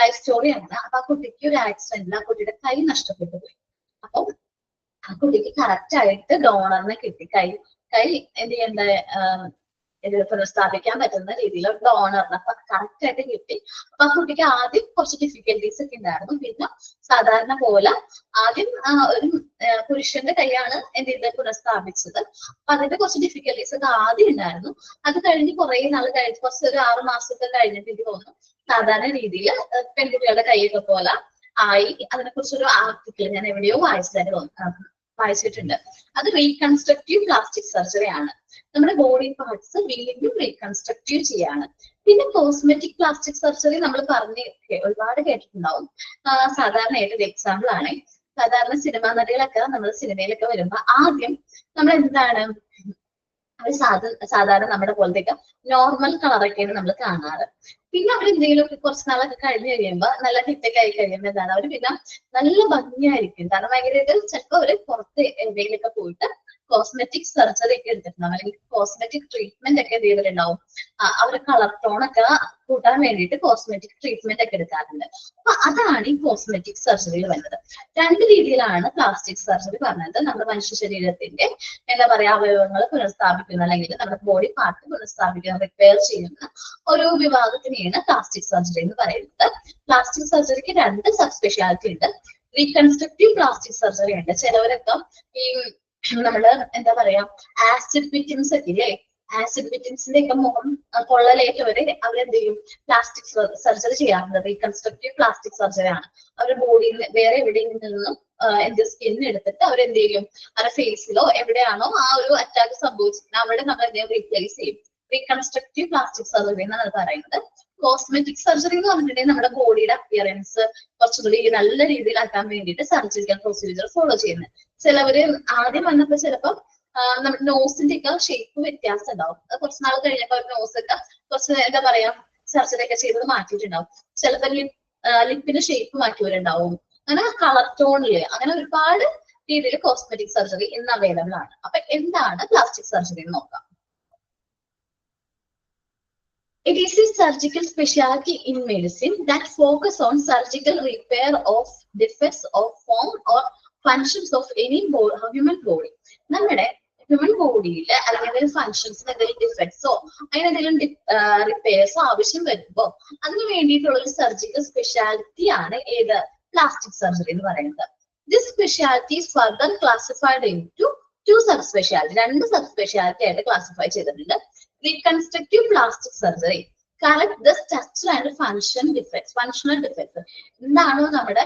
ലൈഫ് സ്റ്റോറിയാണ്. അപ്പൊ ആ കുട്ടിക്ക് ഒരു ആക്സിഡന്റിൽ ആ കുട്ടിയുടെ കൈ നഷ്ടപ്പെട്ടു പോയി. അപ്പൊ ആ കുട്ടിക്ക് കറക്റ്റ് ആയിട്ട് ഡോണറിനെ കിട്ടി. കൈ എന്ത് ചെയ്യണ്ട, പുനഃസ്ഥാപിക്കാൻ പറ്റുന്ന രീതിയിൽ ഡോണറിനെ അപ്പൊ കറക്റ്റ് ആയിട്ട് കിട്ടി. അപ്പൊ ആ കുട്ടിക്ക് ആദ്യം കുറച്ച് ഡിഫിക്കൽട്ടീസ് ഒക്കെ ഉണ്ടായിരുന്നു. പിന്നെ സാധാരണ പോലെ ആദ്യം ഒരു പുരുഷന്റെ കൈയാണ് എന്ത് ചെയ്ത് പുനഃസ്ഥാപിച്ചത്. അപ്പൊ അതിന്റെ കുറച്ച് ഡിഫിക്കൽട്ടീസ് ഒക്കെ ആദ്യം ഉണ്ടായിരുന്നു. അത് കഴിഞ്ഞ് കുറെ നാൾ കഴിഞ്ഞ് കുറച്ച് ഒരു 6 മാസമൊക്കെ കഴിഞ്ഞിട്ട് എനിക്ക് തോന്നുന്നു സാധാരണ രീതിയിൽ പെൺകുട്ടികളുടെ കൈയൊക്കെ പോലെ ആയി. അതിനെ കുറിച്ചൊരു ആർട്ടിക്കിൾ ഞാൻ എവിടെയോ വായിച്ചിട്ടുണ്ട്. അത് റീകൺസ്ട്രക്റ്റീവ് പ്ലാസ്റ്റിക് സർജറി ആണ്. നമ്മുടെ ബോഡി പാർട്സ് വീണ്ടും റീകൺസ്ട്രക്റ്റീവ് ചെയ്യാണ്. പിന്നെ കോസ്മെറ്റിക് പ്ലാസ്റ്റിക് സർജറി നമ്മൾ ഒരുപാട് കേട്ടിട്ടുണ്ടാവും. സാധാരണയായിട്ട് ഒരു എക്സാമ്പിൾ ആണ്, സാധാരണ സിനിമാ നടികളൊക്കെ നമ്മൾ സിനിമയിലൊക്കെ വരുമ്പോ ആദ്യം നമ്മൾ എന്താണ്, അവർ സാധാരണ നമ്മുടെ പോലത്തേക്ക് നോർമൽ കളറൊക്കെയാണ് നമ്മൾ കാണാറ്. പിന്നെ അവർ എന്തെങ്കിലും കുറച്ച് നാളൊക്കെ കഴിഞ്ഞ് കഴിയുമ്പോൾ നല്ല ഹിറ്റൊക്കെ ആയി കഴിയുമ്പോൾ എന്താണ്, അവർ പിന്നെ നല്ല ഭംഗിയായിരിക്കും. കാരണം ഭയങ്കരമായിട്ട് ചിലപ്പോൾ അവര് പുറത്ത് എന്തെങ്കിലുമൊക്കെ പോയിട്ട് കോസ്മെറ്റിക് സർജറി ഒക്കെ എടുത്തിട്ടുണ്ടാവും, അല്ലെങ്കിൽ കോസ്മെറ്റിക് ട്രീറ്റ്മെന്റ് ഒക്കെ എന്ത് ചെയ്തിട്ടുണ്ടാവും, അവരുടെ കളർ ടോൺ ഒക്കെ കൂട്ടാൻ വേണ്ടിയിട്ട് കോസ്മെറ്റിക് ട്രീറ്റ്മെന്റ് ഒക്കെ എടുക്കാറുണ്ട്. അപ്പൊ അതാണ് ഈ കോസ്മെറ്റിക് സർജറിയിൽ വരുന്നത്. രണ്ട് രീതിയിലാണ് പ്ലാസ്റ്റിക് സർജറി പറഞ്ഞത്. നമ്മുടെ മനുഷ്യ ശരീരത്തിന്റെ എന്താ പറയാ അവയവങ്ങൾ പുനഃസ്ഥാപിക്കുന്ന അല്ലെങ്കിൽ നമ്മുടെ ബോഡി പാർട്ട് പുനഃസ്ഥാപിക്കുന്ന, റിപ്പയർ ചെയ്യുന്ന ഒരു വിഭാഗത്തിനെയാണ് പ്ലാസ്റ്റിക് സർജറി എന്ന് പറയുന്നത്. പ്ലാസ്റ്റിക് സർജറിക്ക് 2 സബ് സ്പെഷ്യാലിറ്റി ഉണ്ട്. റീകൺസ്ട്രക്റ്റീവ് പ്ലാസ്റ്റിക് സർജറി ഉണ്ട്. ചിലവരൊക്കെ ഈ നമ്മള് എന്താ പറയാ ആസിഡ് വിറ്റിൻസ് ഒക്കെ ഇല്ലേ, ആസിഡ് വിറ്റിൻസിന്റെ ഒക്കെ മുഖം പൊള്ളലേറ്റവരെ അവരെന്ത് ചെയ്യും, പ്ലാസ്റ്റിക് സർജറി ചെയ്യാറുണ്ട്. റീകൺസ്ട്രക്റ്റീവ് പ്ലാസ്റ്റിക് സർജറി ആണ്. അവരുടെ ബോഡിയിൽ വേറെ എവിടെയും നിന്നും സ്കിൻ എടുത്തിട്ട് അവരെന്ത് ചെയ്യും, അവരുടെ ഫേസിലോ എവിടെയാണോ ആ ഒരു അറ്റാക്ക് സംഭവിച്ചിട്ട് അവിടെ നമ്മൾ എന്തെങ്കിലും റീപ്ലേസ് ചെയ്യും. റീകൺസ്ട്രക്റ്റീവ് പ്ലാസ്റ്റിക് സർജറി എന്നാണ് പറയുന്നത്. കോസ്മെറ്റിക് സർജറി എന്ന് പറഞ്ഞിട്ടുണ്ടെങ്കിൽ നമ്മുടെ ബോഡിയുടെ അപ്പിയറൻസ് കുറച്ചുകൂടി നല്ല രീതിയിലാക്കാൻ വേണ്ടിയിട്ട് സർജിക്കൽ പ്രൊസീജിയർ ഫോളോ ചെയ്യുന്നത്. ചിലവര് ആദ്യം വന്നപ്പോ ചിലപ്പോൾ നമ്മുടെ നോസിന്റെ ഒക്കെ ഷേപ്പ് വ്യത്യാസം ഉണ്ടാവും. കുറച്ച് നാൾ കഴിഞ്ഞപ്പോ നോസ് ഒക്കെ കുറച്ച് എന്താ പറയാ സർജറി ഒക്കെ ചെയ്തത് മാറ്റിയിട്ടുണ്ടാവും. ചിലപ്പോൾ ലിപ്പിന്റെ ഷേപ്പ് മാറ്റിയവരുണ്ടാവും. അങ്ങനെ കളർ ടോണില് അങ്ങനെ ഒരുപാട് രീതിയിൽ കോസ്മെറ്റിക് സർജറി ഇന്ന് അവൈലബിൾ ആണ്. അപ്പൊ എന്താണ് പ്ലാസ്റ്റിക് സർജറി എന്ന് നോക്കാം. It is a surgical specialty in medicine that focus on surgical repair of defects of form or functions of any human body. നമ്മുടെ ഹ്യൂമൻ ബോഡിയിൽ അല്ലെങ്കിൽ ഫങ്ഷൻസിന് എന്തെങ്കിലും ഡിഫക്ട്സോ അങ്ങനെ എന്തെങ്കിലും റിപ്പയർസോ ആവശ്യം വരുമ്പോ അതിന് വേണ്ടിയിട്ടുള്ള ഒരു സർജിക്കൽ സ്പെഷ്യാലിറ്റി ആണ് ഏത് പ്ലാസ്റ്റിക് സർജറി എന്ന് പറയുന്നത്. This speciality is further classified into 2 sub speciality. 2 sub speciality ആയിട്ട് ക്ലാസിഫൈ ചെയ്തിട്ടുണ്ട്. Reconstructive plastic surgery correct the structure and function defects. Functional defects എന്താണോ നമ്മുടെ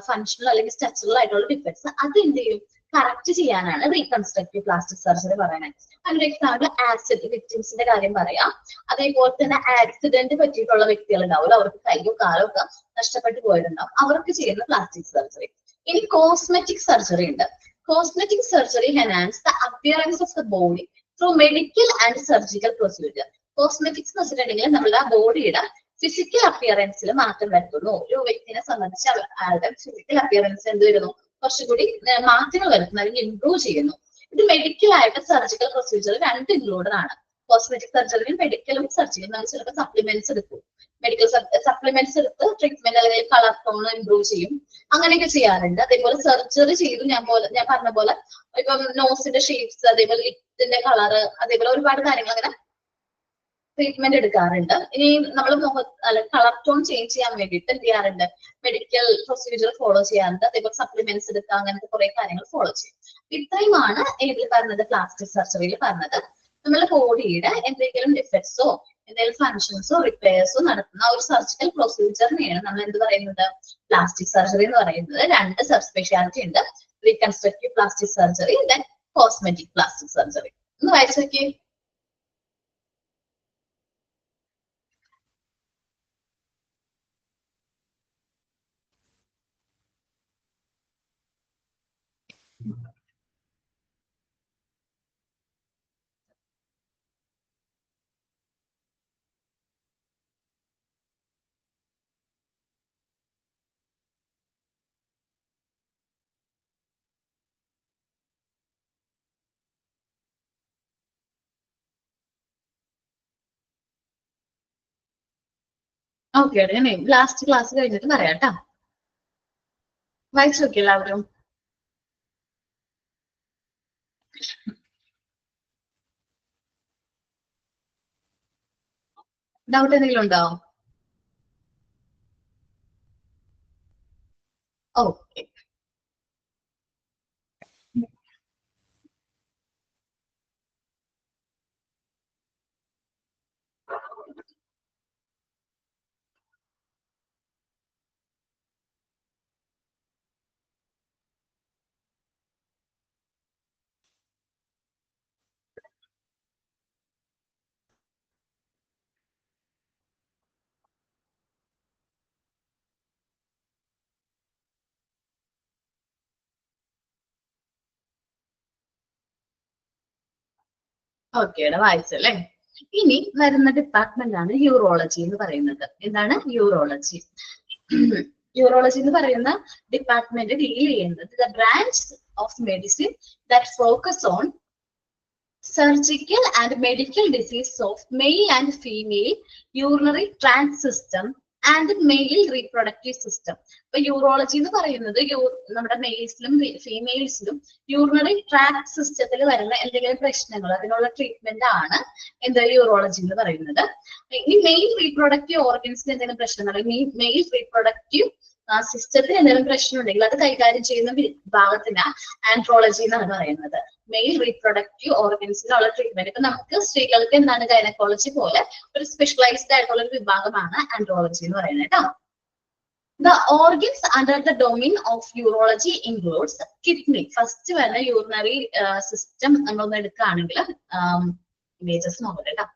ഫങ്ഷണൽ അല്ലെങ്കിൽ സ്ട്രക്ചറൽ ആയിട്ടുള്ള ഡിഫക്ട്സ് അത് എന്ത് ചെയ്യും, കറക്റ്റ് ചെയ്യാനാണ് റീകൺസ്ട്രക്റ്റീവ് പ്ലാസ്റ്റിക് സർജറി പറയുന്നത്. അതിന്റെ എക്സാമ്പിൾ ആസിഡ് വിക്ടിംസിന്റെ കാര്യം പറയാം. അതേപോലെ തന്നെ ആക്സിഡന്റ് പറ്റിയിട്ടുള്ള വ്യക്തികൾ ഉണ്ടാവില്ല, അവർക്ക് കൈയോ കാലോ ഒക്കെ നഷ്ടപ്പെട്ടു പോയിട്ടുണ്ടാവും, അവർക്ക് ചെയ്യുന്ന പ്ലാസ്റ്റിക് സർജറി. ഇനി കോസ്മെറ്റിക് സർജറി ഉണ്ട്. Cosmetic surgery enhances the appearance of the body through medical and surgical procedure. Cosmetics എന്ന് വെച്ചിട്ടുണ്ടെങ്കിൽ നമ്മുടെ ബോഡിയുടെ ഫിസിക്കൽ അപ്പിയറൻസിൽ മാറ്റം വരുത്തുന്നു. ഒരു വ്യക്തിനെ സംബന്ധിച്ച് അയാളുടെ ഫിസിക്കൽ അപ്പിയറൻസ് എന്ത് വരുന്നു, കുറച്ചുകൂടി മാറ്റങ്ങൾ വരുത്തുന്നു, അല്ലെങ്കിൽ ഇംപ്രൂവ് ചെയ്യുന്നു. ഇത് മെഡിക്കൽ ആയിട്ട് സർജിക്കൽ പ്രൊസീജിയർ രണ്ട് ഇൻക്ലൂഡഡ് ആണ്. കോസ്മെറ്റിക് സർജറിയും മെഡിക്കലും സർജിക്കലും നമ്മൾ ചിലപ്പോൾ സപ്ലിമെന്റ്സ് എടുക്കും. മെഡിക്കൽ സപ്ലിമെന്റ്സ് എടുത്ത് ട്രീറ്റ്മെന്റ് അല്ലെങ്കിൽ കളർ ടോൺ ഇംപ്രൂവ് ചെയ്യും, അങ്ങനെയൊക്കെ ചെയ്യാറുണ്ട്. അതേപോലെ സർജറി ചെയ്തു ഞാൻ പറഞ്ഞ പോലെ ഇപ്പം നോസിന്റെ ഷേപ്സ്, അതേപോലെ ലിപ്സിന്റെ കളറ്, അതേപോലെ ഒരുപാട് കാര്യങ്ങൾ അങ്ങനെ ട്രീറ്റ്മെന്റ് എടുക്കാറുണ്ട്. ഇനി നമ്മൾ കളർ ടോൺ ചേഞ്ച് ചെയ്യാൻ വേണ്ടിയിട്ട് എന്ത് ചെയ്യാറുണ്ട്, മെഡിക്കൽ പ്രൊസീജിയർ ഫോളോ ചെയ്യാറുണ്ട്. അതേപോലെ സപ്ലിമെന്റ്സ് എടുക്കുക, അങ്ങനത്തെ കുറെ കാര്യങ്ങൾ ഫോളോ ചെയ്യും. ഇത്രയുമാണ് ഏതിൽ പറഞ്ഞത്, പ്ലാസ്റ്റിക് സർജറിയിൽ പറഞ്ഞത്. നമ്മുടെ ബോഡിയുടെ എന്തെങ്കിലും ഡിഫക്ട്സോ എന്തെങ്കിലും ഫങ്ഷൻസോ റിപ്പയർസോ നടത്തുന്ന ഒരു സർജിക്കൽ പ്രൊസീജിയറിനെയാണ് നമ്മൾ എന്ത് പറയുന്നത്, പ്ലാസ്റ്റിക് സർജറി എന്ന് പറയുന്നത്. രണ്ട് സബ് സ്പെഷ്യാലിറ്റി ഉണ്ട്, reconstructive plastic surgery, then cosmetic plastic surgery. ഒന്ന് വായിച്ചു നോക്കിയേ. ഓക്കെ, ഞാൻ ലാസ്റ്റ് ക്ലാസ് കഴിഞ്ഞിട്ട് പറയാം കേട്ടോ. വായിച്ചു നോക്കിയ എല്ലാവരും. ഡൗട്ട് എന്തെങ്കിലും ഉണ്ടോ? ഓക്കെ, ഓക്കെ വായിച്ചല്ലേ. ഇനി വരുന്ന ഡിപ്പാർട്ട്മെന്റ് ആണ് യൂറോളജി എന്ന് പറയുന്നത്. എന്താണ് യൂറോളജി? യൂറോളജി എന്ന് പറയുന്ന ഡിപ്പാർട്ട്മെന്റ് ഡീൽ ചെയ്യുന്നത് the branch of medicine that focus on surgical and medical disease of male and female urinary trans system and male reproductive system. അപ്പൊ യൂറോളജി എന്ന് പറയുന്നത് നമ്മുടെ മെയിൽസിലും ഫീമെയിൽസിലും യൂറിനറി ട്രാക്ട് സിസ്റ്റത്തിൽ വരുന്ന എന്തെങ്കിലും പ്രശ്നങ്ങൾ, അതിനുള്ള ട്രീറ്റ്മെന്റ് ആണ് എന്താ യൂറോളജി എന്ന് പറയുന്നത്. ഈ മെയിൽ റീപ്രൊഡക്റ്റീവ് ഓർഗൻസിന് എന്തെങ്കിലും പ്രശ്നങ്ങൾ, മെയിൽ റീപ്രൊഡക്റ്റീവ് സിസ്റ്റത്തിന് എന്തെങ്കിലും പ്രശ്നം ഉണ്ടെങ്കിൽ അത് കൈകാര്യം ചെയ്യുന്ന വിഭാഗത്തിന് ആൻഡ്രോളജി എന്നാണ് പറയുന്നത്. മെയിൽ റീപ്രൊഡക്റ്റീവ് ഓർഗൻസിനുള്ള ട്രീറ്റ്മെന്റ്. ഇപ്പൊ നമുക്ക് സ്ത്രീകൾക്ക് എന്താണ് ഗൈനക്കോളജി പോലെ ഒരു സ്പെഷ്യലൈസ്ഡ് ആയിട്ടുള്ള ഒരു വിഭാഗമാണ് ആൻഡ്രോളജി എന്ന് പറയുന്നത് കേട്ടോ. The organs under the domain of urology includes kidney. First വരുന്ന യൂറിനറി സിസ്റ്റം നമ്മളൊന്ന് എടുക്കുകയാണെങ്കിൽ ഇമേജസ് നോക്കട്ടെ കേട്ടോ.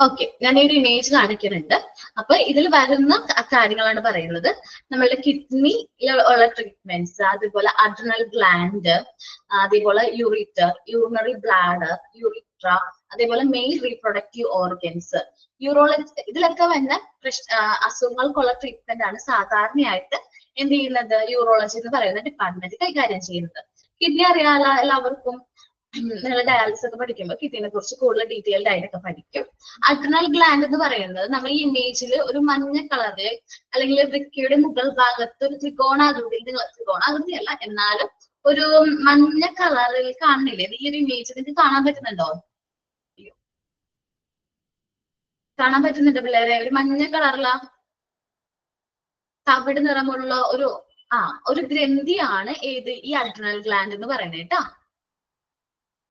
ഓക്കെ, ഞാൻ ഈ ഒരു ഇമേജ് കാണിക്കുന്നുണ്ട്. അപ്പൊ ഇതിൽ വരുന്ന കാര്യങ്ങളാണ് പറയുന്നത്. നമ്മളുടെ കിഡ്നി ഉള്ള ട്രീറ്റ്മെന്റ്സ്, അതുപോലെ അഡ്രിനൽ ഗ്ലാൻഡ്, അതേപോലെ യൂറിറ്റർ, യൂറിനറി ബ്ലാഡർ, യൂറിട്ര, അതേപോലെ മെയിൽ റീപ്രൊഡക്റ്റീവ് ഓർഗൻസ്. യൂറോളജി ഇതിലൊക്കെ വരുന്ന അസുഖങ്ങൾക്കുള്ള ട്രീറ്റ്മെന്റ് ആണ് സാധാരണയായിട്ട് എന്ത് ചെയ്യുന്നത്, യൂറോളജി എന്ന് പറയുന്ന ഡിപ്പാർട്ട്മെന്റ് കൈകാര്യം ചെയ്യുന്നത്. കിഡ്നി അറിയാലോ എല്ലാവർക്കും. നിങ്ങൾ ഡയാലിസിസ് ഒക്കെ പഠിക്കുമ്പോൾ കിഡ്നിയെ കുറിച്ച് കൂടുതൽ ഡീറ്റെയിൽഡ് ആയിട്ടൊക്കെ പഠിക്കും. അഡ്രിനൽ ഗ്ലാൻഡ് എന്ന് പറയുന്നത് നമ്മൾ ഈ ഇമേജിൽ ഒരു മഞ്ഞ കളറിൽ അല്ലെങ്കിൽ വൃക്കയുടെ മുകൾ ഭാഗത്ത് ഒരു ത്രികോണാകൃതി അല്ല എന്നാലും ഒരു മഞ്ഞ കളറിൽ കാണുന്നില്ലേ ഈ ഒരു ഇമേജ്? നിങ്ങൾക്ക് കാണാൻ പറ്റുന്നുണ്ടോ? കാണാൻ പറ്റുന്നുണ്ട് പിള്ളേരെ? ഒരു മഞ്ഞ കളറില തവിട് നിറമുള്ള ഒരു ഗ്രന്ഥിയാണ് ഏത്, ഈ അഡ്രിനൽ ഗ്ലാൻഡ് എന്ന് പറയുന്നത് കേട്ടോ.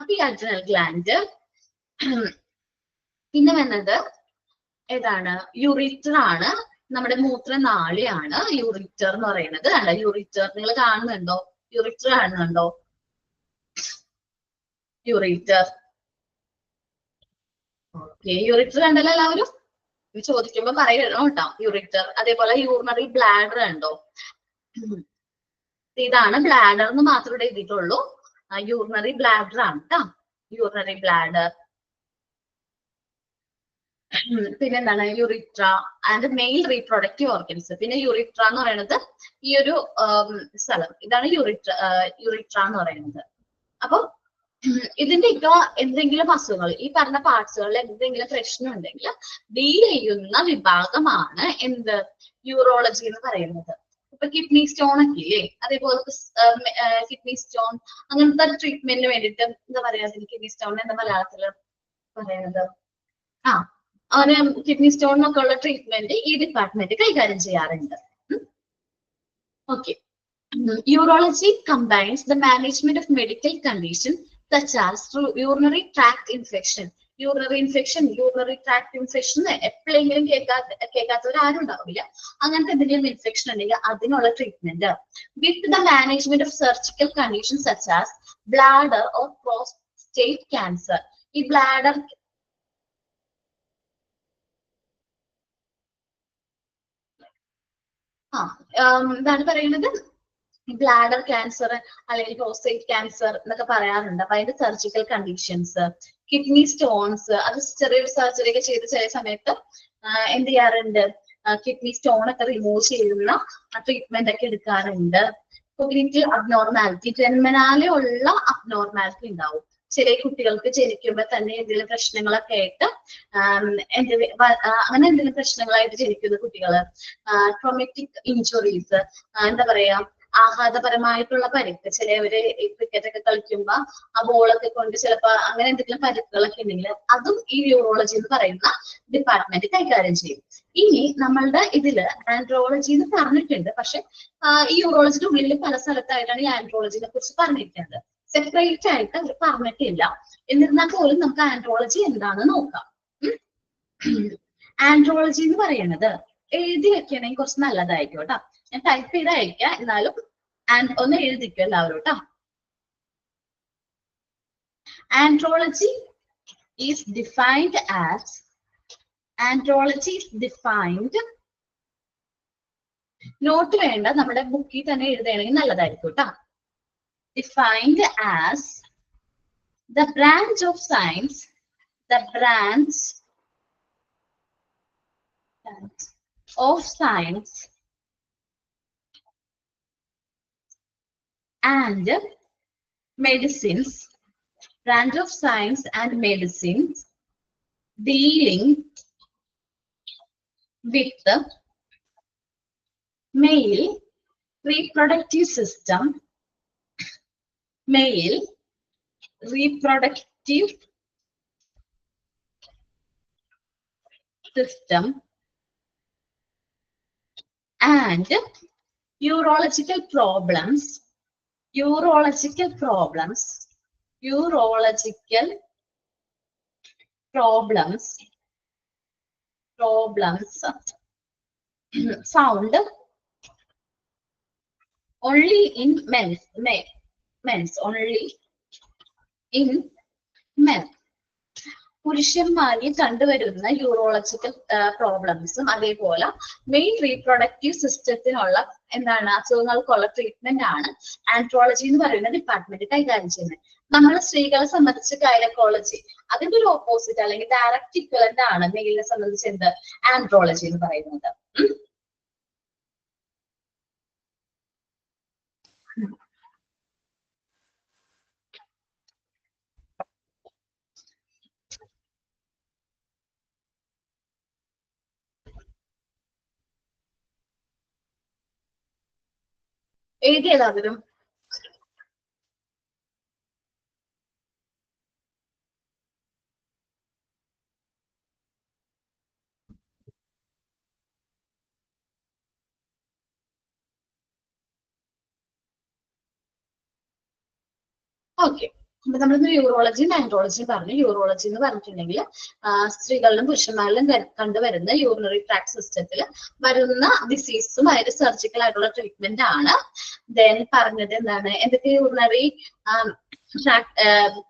അപ്പൊ ഈ അഡ്രിനൽ ഗ്ലാൻഡ് പിന്നെ വന്നത് ഏതാണ്, യൂറിറ്റർ ആണ്. നമ്മുടെ മൂത്രനാളിയാണ് യൂറിറ്റർ എന്ന് പറയുന്നത്. അല്ല, യൂറിറ്റർ നിങ്ങൾ കാണുന്നുണ്ടോ? യൂറിറ്റർ കാണുന്നുണ്ടോ? യൂറിറ്റർ. ഓക്കെ, യൂറിറ്റർ കണ്ടല്ലോ എല്ലാവരും. ചോദിക്കുമ്പോ പറയണം കേട്ടോ. യൂറിറ്റർ, അതേപോലെ യൂറിനറി ബ്ലാഡർ ഉണ്ടോ? ഇതാണ് ബ്ലാഡർ എന്ന് മാത്രമേ എഴുതിയിട്ടുള്ളൂ. യൂറിനറി ബ്ലാഡർ ആണ് കേട്ടോ, യൂറിനറി ബ്ലാഡർ. പിന്നെന്താണ് യൂറിട്ര ആൻഡ് മെയിൽ റീപ്രൊഡക്റ്റീവ് ഓർഗൻസ്. പിന്നെ യൂറിട്ര എന്ന് പറയുന്നത് ഈ ഒരു സ്ഥലം, ഇതാണ് യൂറിട്ര എന്ന് പറയുന്നത്. അപ്പൊ ഇതിന്റെയൊക്കെ എന്തെങ്കിലും അസുഖങ്ങൾ, ഈ പറഞ്ഞ പാർട്സുകളിൽ എന്തെങ്കിലും പ്രശ്നം ഉണ്ടെങ്കിൽ ഡീൽ ചെയ്യുന്ന വിഭാഗമാണ് എന്ത്, യൂറോളജി എന്ന് പറയുന്നത്. ഇപ്പൊ കിഡ്നി സ്റ്റോൺ ഒക്കെ ഇല്ലേ, അതേപോലെ കിഡ്നി സ്റ്റോൺ അങ്ങനത്തെ ട്രീറ്റ്മെന്റിന് വേണ്ടിയിട്ട് എന്താ പറയാ, കിഡ്നി സ്റ്റോൺ എന്താ മലയാളത്തില് പറയുന്നത്, അവന് കിഡ്നി സ്റ്റോണിനൊക്കെ ഉള്ള ട്രീറ്റ്മെന്റ് ഈ ഡിപ്പാർട്ട്മെന്റ് കൈകാര്യം ചെയ്യാറുണ്ട്. Okay. Urology combines the management of medical conditions such as urinary tract infection. Urinary tract infection എപ്പോഴെങ്കിലും കേൾക്കാത്തവരാരും ഉണ്ടാവില്ല. അങ്ങനത്തെ എന്തെങ്കിലും ഇൻഫെക്ഷൻ ഉണ്ടെങ്കിൽ അതിനുള്ള treatment with the management of surgical condition such as bladder or prostate cancer. ഈ bladder എന്താണ് പറയുന്നത്, bladder cancer അല്ലെങ്കിൽ പ്രോസ്റ്റേറ്റ് ക്യാൻസർ എന്നൊക്കെ പറയാറുണ്ട്. അപ്പൊ അതിന്റെ സർജിക്കൽ കണ്ടീഷൻസ്, കിഡ്നി സ്റ്റോൺസ്, അത് ചെറിയൊരു സർജറി ഒക്കെ ചെയ്ത് ചില സമയത്ത് എന്ത് ചെയ്യാറുണ്ട്, കിഡ്നി സ്റ്റോൺ ഒക്കെ റിമൂവ് ചെയ്യുന്ന ട്രീറ്റ്മെന്റ് ഒക്കെ എടുക്കാറുണ്ട്. കോഗ്നിറ്റീവ് അബ്നോർമാലിറ്റി, ജന്മനാലെ ഉള്ള അബ്നോർമാലിറ്റി ഉണ്ടാവും. ചില കുട്ടികൾക്ക് ജനിക്കുമ്പോൾ തന്നെ എന്തെങ്കിലും പ്രശ്നങ്ങളൊക്കെ ആയിട്ട് അങ്ങനെ എന്തെങ്കിലും പ്രശ്നങ്ങളായിട്ട് ജനിക്കുന്ന കുട്ടികള്, ട്രോമാറ്റിക് ഇഞ്ചുറീസ്, എന്താ പറയാ, ആഘാതപരമായിട്ടുള്ള പരിക്ക്, ചിലവര് ക്രിക്കറ്റ് ഒക്കെ കളിക്കുമ്പോ ആ ബോളൊക്കെ കൊണ്ട് ചിലപ്പോ അങ്ങനെ എന്തെങ്കിലും പരിക്കുകളൊക്കെ ഉണ്ടെങ്കിൽ അതും ഈ യൂറോളജി എന്ന് പറയുന്ന ഡിപ്പാർട്ട്മെന്റ് കൈകാര്യം ചെയ്യും. ഇനി നമ്മളുടെ ഇതില് ആൻഡ്രോളജി എന്ന് പറഞ്ഞിട്ടുണ്ട്, പക്ഷെ ഈ യൂറോളജിയുടെ ഉള്ളിൽ പല സ്ഥലത്തായിട്ടാണ് ഈ ആൻഡ്രോളജിനെ കുറിച്ച് പറഞ്ഞിരിക്കുന്നത്. സെപ്പറേറ്റ് ആയിട്ട് അവർ പറഞ്ഞിട്ടില്ല. എന്നിരുന്നാൽ പോലും നമുക്ക് ആൻഡ്രോളജി എന്താണെന്ന് നോക്കാം. ആൻഡ്രോളജി എന്ന് പറയുന്നത് എഴുതി വെക്കണമെങ്കിൽ കുറച്ച് നല്ലതായിരിക്കും കേട്ടോ. ഞാൻ ടൈപ്പ് ചെയ്ത് അയക്കാം, എന്നാലും ഒന്ന് എഴുതിക്കും എല്ലാവരും കേട്ടോ. Andrology is defined as, note വേണ്ട, നമ്മുടെ ബുക്കിൽ തന്നെ എഴുതുകയാണെങ്കിൽ നല്ലതായിരിക്കും കേട്ടോ. Defined as the branch of science and medicines, dealing with the male reproductive system, and urological problems found only in men. പുരുഷന്മാരിൽ കണ്ടുവരുന്ന യൂറോളജിക്കൽ പ്രോബ്ലംസും അതേപോലെ മെയിൻ റീപ്രൊഡക്റ്റീവ് സിസ്റ്റത്തിനുള്ള എന്താണ് അസുഖങ്ങൾക്കുള്ള ട്രീറ്റ്മെന്റ് ആണ് ആൻഡ്രോളജി എന്ന് പറയുന്ന ഡിപ്പാർട്ട്മെന്റ് കൈകാര്യം ചെയ്യുന്നത്. നമ്മൾ സ്ത്രീകളെ സംബന്ധിച്ച് ഗൈനക്കോളജി, അതിന്റെ ഒരു ഓപ്പോസിറ്റ് അല്ലെങ്കിൽ ഡയറക്റ്റ് ഇക്വലന്റ് ആണ് മെയിലിനെ സംബന്ധിച്ച് എന്ത്, ആൻഡ്രോളജി എന്ന് പറയുന്നത്. എഴുതി എല്ലാവരും. ഓക്കെ, അപ്പൊ നമ്മളിന്ന് യൂറോളജിയും ആൻഡ്രോളജിയും പറഞ്ഞു. യൂറോളജി എന്ന് പറഞ്ഞിട്ടുണ്ടെങ്കിൽ സ്ത്രീകളിലും പുരുഷന്മാരിലും കണ്ടുവരുന്ന യൂറിനറി ട്രാക്ട് സിസ്റ്റത്തിൽ വരുന്ന ഡിസീസും അതിന്റെ സർജിക്കൽ ആയിട്ടുള്ള ട്രീറ്റ്മെന്റ് ആണ്. ദെൻ പറഞ്ഞത് എന്താണ്, എന്തൊക്കെ യൂറിനറി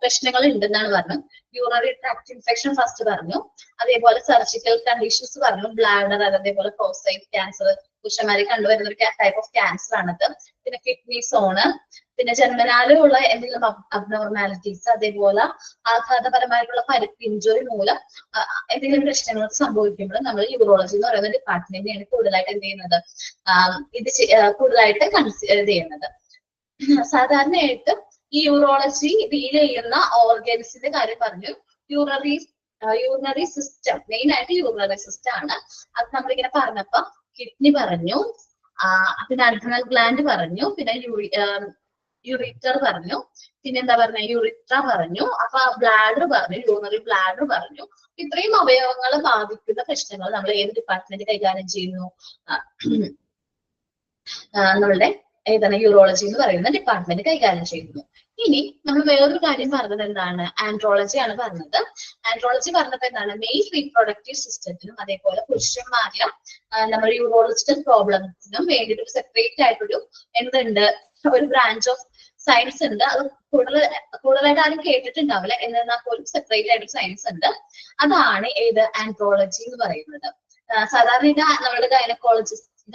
പ്രശ്നങ്ങൾ ഉണ്ടെന്നാണ് പറഞ്ഞത്. യൂറിനറി ട്രാക്ട് ഇൻഫെക്ഷൻ ഫസ്റ്റ് പറഞ്ഞു, അതേപോലെ സർജിക്കൽ കണ്ടീഷൻസ് പറഞ്ഞു, ബ്ലാഡർ, അതേപോലെ പ്രോസ്റ്റേറ്റ് ക്യാൻസർ, പുരുഷന്മാരെ കണ്ടുവരുന്ന ഒരു ടൈപ്പ് ഓഫ് ക്യാൻസർ ആണത്. പിന്നെ കിഡ്നി സോണ്, പിന്നെ ജന്മനാലുള്ള എന്തെങ്കിലും അബ്നോർമാലിറ്റീസ്, അതേപോലെ ആഘാതപരമായിട്ടുള്ള പരിക്ക് ഇഞ്ചുറി മൂലം എന്തെങ്കിലും പ്രശ്നങ്ങൾ സംഭവിക്കുമ്പോൾ നമ്മൾ യൂറോളജി എന്ന് പറയുന്ന ഡിപ്പാർട്ട്മെന്റിനെയാണ് കൂടുതലായിട്ട് എന്ത് ചെയ്യുന്നത്, ഇത് കൂടുതലായിട്ട് കൺസിഡർ ചെയ്യുന്നത്. സാധാരണയായിട്ട് ഈ യൂറോളജി ഡീൽ ചെയ്യുന്ന ഓർഗൻസിന്റെ കാര്യം പറഞ്ഞു. യൂറിനറി സിസ്റ്റം, മെയിൻ ആയിട്ട് യൂറിനറി സിസ്റ്റം ആണ്. അത് നമ്മളിങ്ങനെ പറഞ്ഞപ്പോ കിഡ്നി പറഞ്ഞു, പിന്നെ അഡ്രിനൽ ഗ്ലാൻഡ് പറഞ്ഞു, പിന്നെ യൂറിറ്റർ പറഞ്ഞു, പിന്നെ എന്താ പറഞ്ഞ യൂറിട്ര പറഞ്ഞു, അപ്പൊ ബ്ലാഡർ പറഞ്ഞു, യൂറിനറി ബ്ലാഡർ പറഞ്ഞു. ഇത്രയും അവയവങ്ങൾ ബാധിക്കുന്ന പ്രശ്നങ്ങൾ നമ്മൾ ഏത് ഡിപ്പാർട്ട്മെന്റ് കൈകാര്യം ചെയ്യുന്നു? നമ്മളുടെ ഏതാണ് യൂറോളജി എന്ന് പറയുന്ന ഡിപ്പാർട്ട്മെന്റ് കൈകാര്യം ചെയ്യുന്നു. ഇനി നമ്മൾ വേറൊരു കാര്യം പറഞ്ഞത് എന്താണ്? ആൻഡ്രോളജി ആണ് പറഞ്ഞത്. ആൻഡ്രോളജി പറഞ്ഞത് എന്താണ്? മെയിൽ റീപ്രൊഡക്റ്റീവ് സിസ്റ്റത്തിനും അതേപോലെ പുരുഷന്മാരിലെ നമ്മുടെ യൂറോളജിക്കൽ പ്രോബ്ലംസിനും വേണ്ടിയിട്ട് ഒരു സെപ്പറേറ്റ് ആയിട്ടൊരു എന്തുണ്ട്, ഒരു ബ്രാഞ്ച് ഓഫ് സയൻസ് ഉണ്ട്. അത് കൂടുതലായിട്ട് ആരും കേട്ടിട്ടുണ്ടാവില്ല, എന്നാൽ പോലും സെപ്പറേറ്റ് ആയിട്ട് സയൻസ് ഉണ്ട്. അതാണ് ഏത്? ആൻഡ്രോളജി എന്ന് പറയുന്നത്. സാധാരണ ഇത് നമ്മുടെ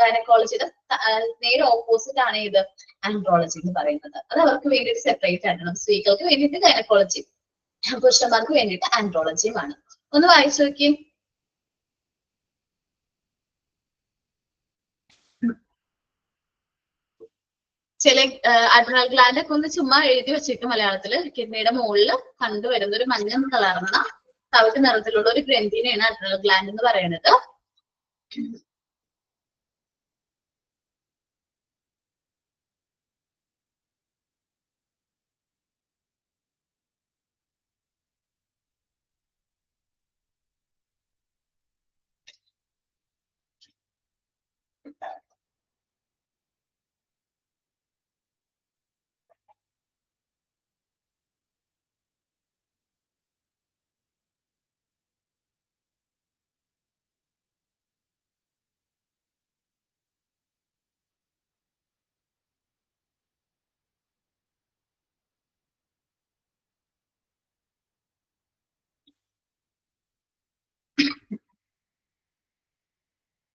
ഗൈനക്കോളജിയുടെ നേരെ ഓപ്പോസിറ്റ് ആണ് ഇത് ആൻഡ്രോളജി എന്ന് പറയുന്നത്. അത് അവർക്ക് വേണ്ടിയിട്ട് സെപ്പറേറ്റ് ആയിട്ടാണ്. സ്ത്രീകൾക്ക് വേണ്ടിയിട്ട് ഗൈനക്കോളജി, പുരുഷന്മാർക്ക് വേണ്ടിയിട്ട് ആൻഡ്രോളജിയുമാണ്. ഒന്ന് വായിച്ചു നോക്കി. ചില അഡ്രിനൽ ഗ്ലാൻഡ് ഒക്കെ ഒന്ന് ചുമ്മാ എഴുതി വെച്ചിട്ട് മലയാളത്തില് കിഡ്നിയുടെ മുകളിൽ കണ്ടുവരുന്ന ഒരു മഞ്ഞ കളർന്ന തവിട്ട് നിറത്തിലുള്ള ഒരു ഗ്രന്ഥിനെയാണ് അഡ്രിനൽ ഗ്ലാൻഡ് എന്ന് പറയുന്നത്.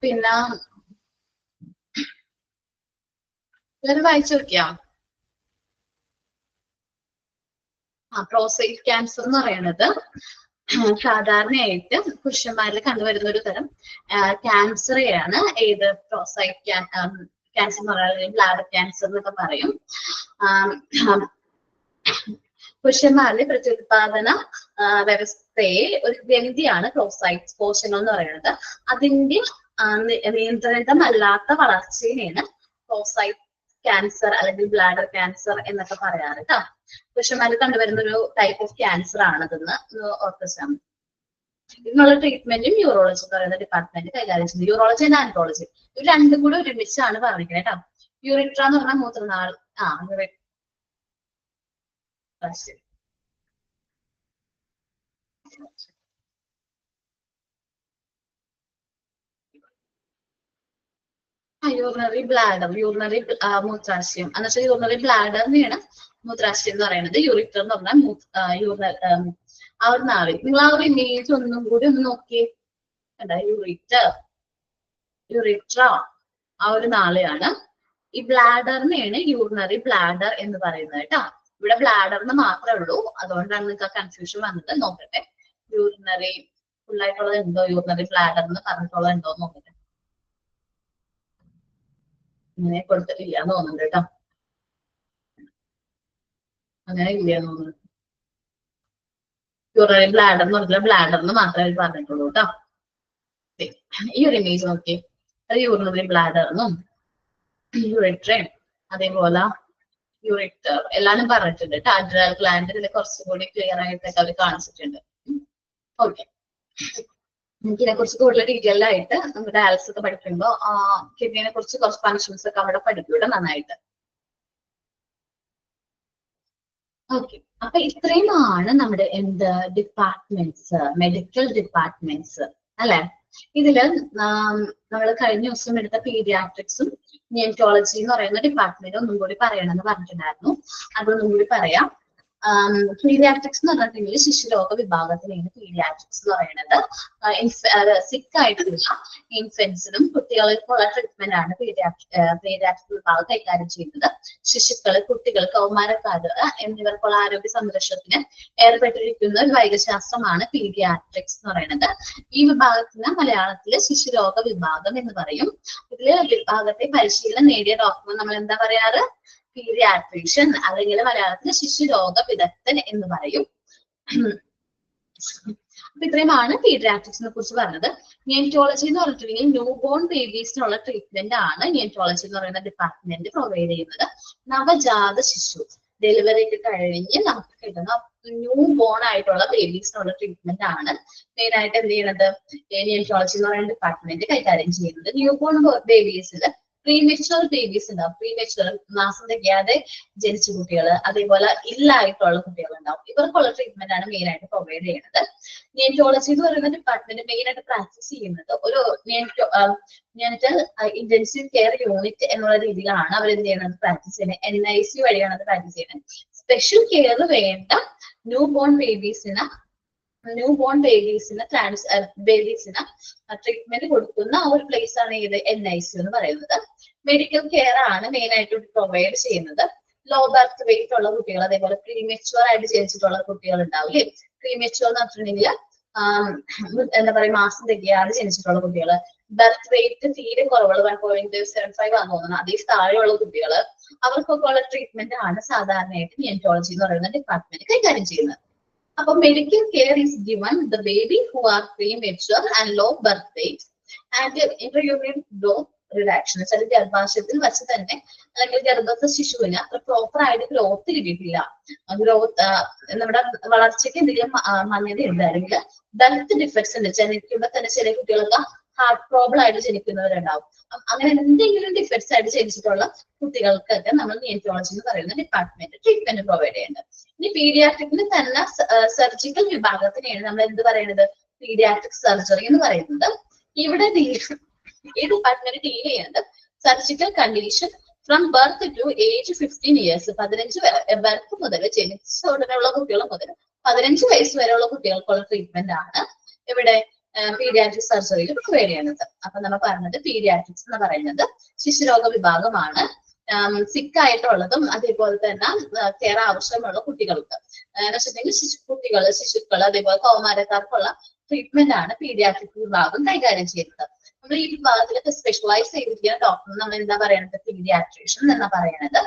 പിന്നെ എല്ലാവരും വായിച്ചു നോക്കിയാ? പ്രോസ്റ്റേറ്റ് ക്യാൻസർ എന്ന് പറയുന്നത് സാധാരണയായിട്ട് പുരുഷന്മാരിൽ കണ്ടുവരുന്ന ഒരു തരം ക്യാൻസറെയാണ് ഏത് പ്രോസ്റ്റേറ്റ് ക്യാൻസർ എന്ന് പറയുന്നത്, ബ്ലാഡർ ക്യാൻസർ എന്നൊക്കെ പറയും. പുരുഷന്മാരിലെ പ്രത്യുത്പാദന വ്യവസ്ഥയെ ഒരു ഗ്രന്ഥിയാണ് പ്രോസ്റ്റേറ്റ് കോശങ്ങൾ എന്ന് പറയുന്നത്. അതിന്റെ നിയന്ത്രിതമല്ലാത്ത വളർച്ചയെയാണ് പ്രോസ്റ്റേറ്റ് ക്യാൻസർ അല്ലെങ്കിൽ ബ്ലാഡർ ക്യാൻസർ എന്നൊക്കെ പറയാറ് കേട്ടോ. പുരുഷന്മാരിൽ കണ്ടുവരുന്ന ഒരു ടൈപ്പ് ഓഫ് ക്യാൻസർ ആണതെന്ന് ഓർപ്പിച്ചാൽ. ഇതിനുള്ള ട്രീറ്റ്മെന്റും യൂറോളജി എന്ന് പറയുന്ന ഡിപ്പാർട്ട്മെന്റ് കൈകാര്യം ചെയ്യുന്നത്. യൂറോളജി ആൻഡ് ആൻഡ്രോളജി ഇത് രണ്ടും കൂടി ഒരുമിച്ചാണ് പറഞ്ഞിരിക്കുന്നത് കേട്ടോ. യൂറിട്ര എന്ന് പറഞ്ഞാൽ മൂത്രനാൾ, യൂറിനറി ബ്ലാഡർ, യൂറിനറി മൂത്രാശയം എന്ന് വെച്ചാൽ യൂറിനറി ബ്ലാഡറിനെയാണ് മൂത്രാശയം എന്ന് പറയുന്നത്. യൂറിറ്റർ എന്ന് പറഞ്ഞാൽ ആ ഒരു നാളി. നിങ്ങൾ ആ ഒരു ഇമേജ് ഒന്നും കൂടി ഒന്ന് നോക്കിയേ. യൂറിട്ര ആ ഒരു നാളെയാണ്. ഈ ബ്ലാഡറിനെയാണ് യൂറിനറി ബ്ലാഡർ എന്ന് പറയുന്നത് കേട്ടോ. ഇവിടെ ബ്ലാഡറിന് മാത്രമേ ഉള്ളൂ, അതുകൊണ്ടാണ് നിങ്ങൾക്ക് കൺഫ്യൂഷൻ വന്നത്. നോക്കട്ടെ, യൂറിനറി ഫുള്ളായിട്ടുള്ളത് ഉണ്ടോ, യൂറിനറി ബ്ലാഡർ എന്ന് പറഞ്ഞിട്ടുള്ളത് ഉണ്ടോ എന്ന് നോക്കട്ടെ. അങ്ങനെ കൊടുത്തിട്ടില്ല എന്ന് തോന്നുന്നുണ്ട് കേട്ടോ. അങ്ങനെ ഇല്ല എന്ന് തോന്നുന്നു. യൂറിനറി ബ്ലാഡർ എന്ന് പറഞ്ഞാൽ ബ്ലാഡറിന് മാത്രമേ പറഞ്ഞിട്ടുള്ളൂ കേട്ടോ. ഈ ഒരു ഇമേജ് നോക്കി, അത് യൂറിനറി ബ്ലാഡർ എന്നും യൂറിട്രയും അതേപോലെ യൂറിറ്റർ എല്ലാരും പറഞ്ഞിട്ടുണ്ട് കേട്ടോ. അഡ്രിനൽ ഗ്ലാൻഡ് ഇതിൽ കുറച്ചും കൂടി ക്ലിയർ ആയിട്ടൊക്കെ അവർ കാണിച്ചിട്ടുണ്ട്. ഓക്കെ, ഇതിനെ കുറിച്ച് കൂടുതൽ ഡീറ്റെയിൽ ആയിട്ട് നമുക്ക് ഡയാലിസിസ് ഒക്കെ പഠിക്കുമ്പോൾ കിഡ്നിനെ കുറിച്ച് കുറച്ച് ഫങ്ഷൻസ് ഒക്കെ അവിടെ പഠിക്കൂടെ നന്നായിട്ട്. ഓക്കെ, അപ്പൊ ഇത്രയുമാണ് നമ്മുടെ എന്ത് ഡിപ്പാർട്ട്മെന്റ്സ്, മെഡിക്കൽ ഡിപ്പാർട്ട്മെന്റ്സ് അല്ലെ. ഇതില് നമ്മൾ കഴിഞ്ഞ ദിവസം എടുത്ത പീഡിയാട്രിക്സും നിയോനറ്റോളജി എന്ന് പറയുന്ന ഡിപ്പാർട്ട്മെന്റ് ഒന്നും കൂടി പറയണമെന്ന് പറഞ്ഞിട്ടുണ്ടായിരുന്നു. അതൊന്നും കൂടി പറയാം. പീഡിയാട്രിക്സ് എന്ന് പറഞ്ഞിട്ടുണ്ടെങ്കിൽ ശിശുരോഗ വിഭാഗത്തിലാണ് പീഡിയാട്രിക്സ് എന്ന് പറയുന്നത്. സിക്ക് ആയിട്ടുള്ള ഇൻഫൻസിനും കുട്ടികൾക്കുള്ള ട്രീറ്റ്മെന്റ് ആണ് പീഡിയാട്രിക് വിഭാഗം കൈകാര്യം ചെയ്യുന്നത്. ശിശുക്കള്, കുട്ടികൾ, കൗമാരക്കാര് എന്നിവർക്കുള്ള ആരോഗ്യ സംരക്ഷണത്തിന് ഏർപ്പെട്ടിരിക്കുന്ന ഒരു വൈദ്യശാസ്ത്രമാണ് പീഡിയാട്രിക്സ് എന്ന് പറയുന്നത്. ഈ വിഭാഗത്തിന് മലയാളത്തില് ശിശുരോഗ വിഭാഗം എന്ന് പറയും. ഇതില് വിഭാഗത്തെ പരിശീലനം നേടിയ ഡോക്ടർ നമ്മൾ എന്താ പറയാറ്? പീഡിയാട്രീഷ്യൻ, അല്ലെങ്കിൽ മലയാളത്തിൽ ശിശുരോഗ വിദഗ്ധൻ എന്ന് പറയും. അപ്പൊ ഇത്രയുമാണ് പീഡിയാട്രിക്സിനെ കുറിച്ച് പറഞ്ഞത്. നിയോനറ്റോളജി എന്ന് പറഞ്ഞിട്ടുണ്ടെങ്കിൽ ന്യൂ ബോൺ ബേബീസിനുള്ള ട്രീറ്റ്മെന്റ് ആണ് നിയോനറ്റോളജി എന്ന് പറയുന്ന ഡിപ്പാർട്ട്മെന്റ് പ്രൊവൈഡ് ചെയ്യുന്നത്. നവജാത ശിശു ഡെലിവറി ഒക്കെ കഴിഞ്ഞ് നമുക്ക് കിട്ടുന്ന ന്യൂ ബോൺ ആയിട്ടുള്ള ബേബീസിനുള്ള ട്രീറ്റ്മെന്റ് ആണ് മെയിൻ ആയിട്ട് എന്ത് ചെയ്യുന്നത് നിയോനറ്റോളജി എന്ന് പറയുന്ന ഡിപ്പാർട്ട്മെന്റ് കൈകാര്യം ചെയ്യുന്നത്. ന്യൂ ബോൺ ബേബീസിൽ പ്രീമെച്വർ ബേബീസ് ഉണ്ടാവും. പ്രീമെച്വർ മാസം തികയാതെ ജനിച്ച കുട്ടികൾ, അതേപോലെ ഇല്ലായിട്ടുള്ള കുട്ടികൾ ഉണ്ടാവും. ഇവർക്കുള്ള ട്രീറ്റ്മെന്റ് ആണ് മെയിൻ ആയിട്ട് പ്രൊവൈഡ് ചെയ്യുന്നത്. നിയോനറ്റോളജി എന്ന് പറയുന്ന ഡിപ്പാർട്ട്മെന്റ് മെയിൻ ആയിട്ട് പ്രാക്ടീസ് ചെയ്യുന്നത് ഒരു നിയോനറ്റൽ ഇന്റൻസീവ് കെയർ യൂണിറ്റ് എന്നുള്ള രീതിയിലാണ് അവർ എന്ത് ചെയ്യുന്നത് പ്രാക്ടീസ് ചെയ്യുന്നത്. NIC വഴിയാണ് അത് പ്രാക്ടീസ് ചെയ്യുന്നത്. സ്പെഷ്യൽ കെയർ വേണ്ട ന്യൂ ബോൺ ബേബീസിന് ട്രീറ്റ്മെന്റ് കൊടുക്കുന്ന ഒരു പ്ലേസ് ആണ് ഇത് NIC എന്ന് പറയുന്നത്. മെഡിക്കൽ കെയർ ആണ് മെയിൻ ആയിട്ട് പ്രൊവൈഡ് ചെയ്യുന്നത്. ലോ ബർത്ത് വെയിറ്റ് ഉള്ള കുട്ടികൾ, അതേപോലെ പ്രീമെച്വർ ആയിട്ട് ജനിച്ചിട്ടുള്ള കുട്ടികൾ ഉണ്ടാവില്ലേ. പ്രീമെച്വർ എന്ന് പറഞ്ഞിട്ടുണ്ടെങ്കിൽ എന്താ പറയുക, മാസം തികയാതെ ജനിച്ചിട്ടുള്ള കുട്ടികൾ, ബർത്ത് വെയിറ്റ് തീരെ കുറവുള്ള 1.75 ആണെന്ന് തോന്നുന്നു, അതിൽ താഴെയുള്ള കുട്ടികൾ, അവർക്കൊക്കെ ഉള്ള ട്രീറ്റ്മെന്റ് ആണ് സാധാരണയായിട്ട് നിയോനറ്റോളജി എന്ന് പറയുന്ന ഡിപ്പാർട്ട്മെന്റ് കൈകാര്യം ചെയ്യുന്നത്. അപ്പൊ medical care is given the baby who are premature and low birth weight and intrauterine growth reduction. ചില ഗർഭാശയത്തിൽ വെച്ച് തന്നെ അല്ലെങ്കിൽ ഗർഭസ്ഥ ശിശുവിന് അത്ര പ്രോപ്പർ ആയിട്ട് ഗ്രോത്ത് കിട്ടിയിട്ടില്ല, ഗ്രോത്ത് നമ്മുടെ വളർച്ചയ്ക്ക് എന്തെങ്കിലും മന്യത ഉണ്ട്, അല്ലെങ്കിൽ ബർത്ത് ഡിഫക്ട്സ് ഉണ്ട്. ജനിക്കുമ്പോ തന്നെ ചില കുട്ടികൾക്ക് ഹാർട്ട് പ്രോബ്ലം ആയിട്ട് ജനിക്കുന്നവരുണ്ടാവും. അങ്ങനെ എന്തെങ്കിലും ഡിഫക്ട്സ് ആയിട്ട് ജനിച്ചിട്ടുള്ള കുട്ടികൾക്കൊക്കെ നമ്മൾ നിയോനറ്റോളജി എന്ന് പറയുന്ന ഡിപ്പാർട്ട്മെന്റ് ട്രീറ്റ്മെന്റ് പ്രൊവൈഡ് ചെയ്യുന്നത്. ഇനി പീഡിയാട്രിക്കിന് തന്നെ സർജിക്കൽ വിഭാഗത്തിനെയാണ് നമ്മൾ എന്ത് പറയുന്നത് പീഡിയാട്രിക് സർജറി എന്ന് പറയുന്നത്. ഇവിടെ ഈ ഡിപ്പാർട്ട്മെന്റ് ഡീൽ ചെയ്യുന്നത് surgical condition from birth to age 15 years, 15 birth മുതൽ ജനിച്ച ഉടനെയുള്ള കുട്ടികൾ മുതൽ 15 വയസ്സ് വരെയുള്ള കുട്ടികൾക്കുള്ള ട്രീറ്റ്മെന്റ് ആണ് ഇവിടെ പീഡിയാട്രിക് സർജറിയിൽ പ്രൊവൈഡ് ചെയ്യുന്നത്. അപ്പൊ നമ്മൾ പറഞ്ഞത് പീഡിയാട്രിക്സ് എന്ന് പറയുന്നത് ശിശുരോഗ വിഭാഗമാണ്. സിക്ക് ആയിട്ടുള്ളതും അതേപോലെ തന്നെ കെയർ ആവശ്യമുള്ള കുട്ടികൾക്ക് വെച്ചിട്ടുണ്ടെങ്കിൽ ശിശുക്കൾ അതേപോലെ കൗമാരക്കാർക്കുള്ള ട്രീറ്റ്മെന്റ് ആണ് പീഡിയാട്രിക് വിഭാഗം കൈകാര്യം ചെയ്യുന്നത്. നമ്മൾ ഈ വിഭാഗത്തിലൊക്കെ സ്പെഷ്യലൈസ് ചെയ്തിരിക്കുന്ന ഡോക്ടർ നമ്മൾ എന്താ പറയുന്നത് പീഡിയാട്രീഷ്യൻ എന്നാ പറയുന്നത്.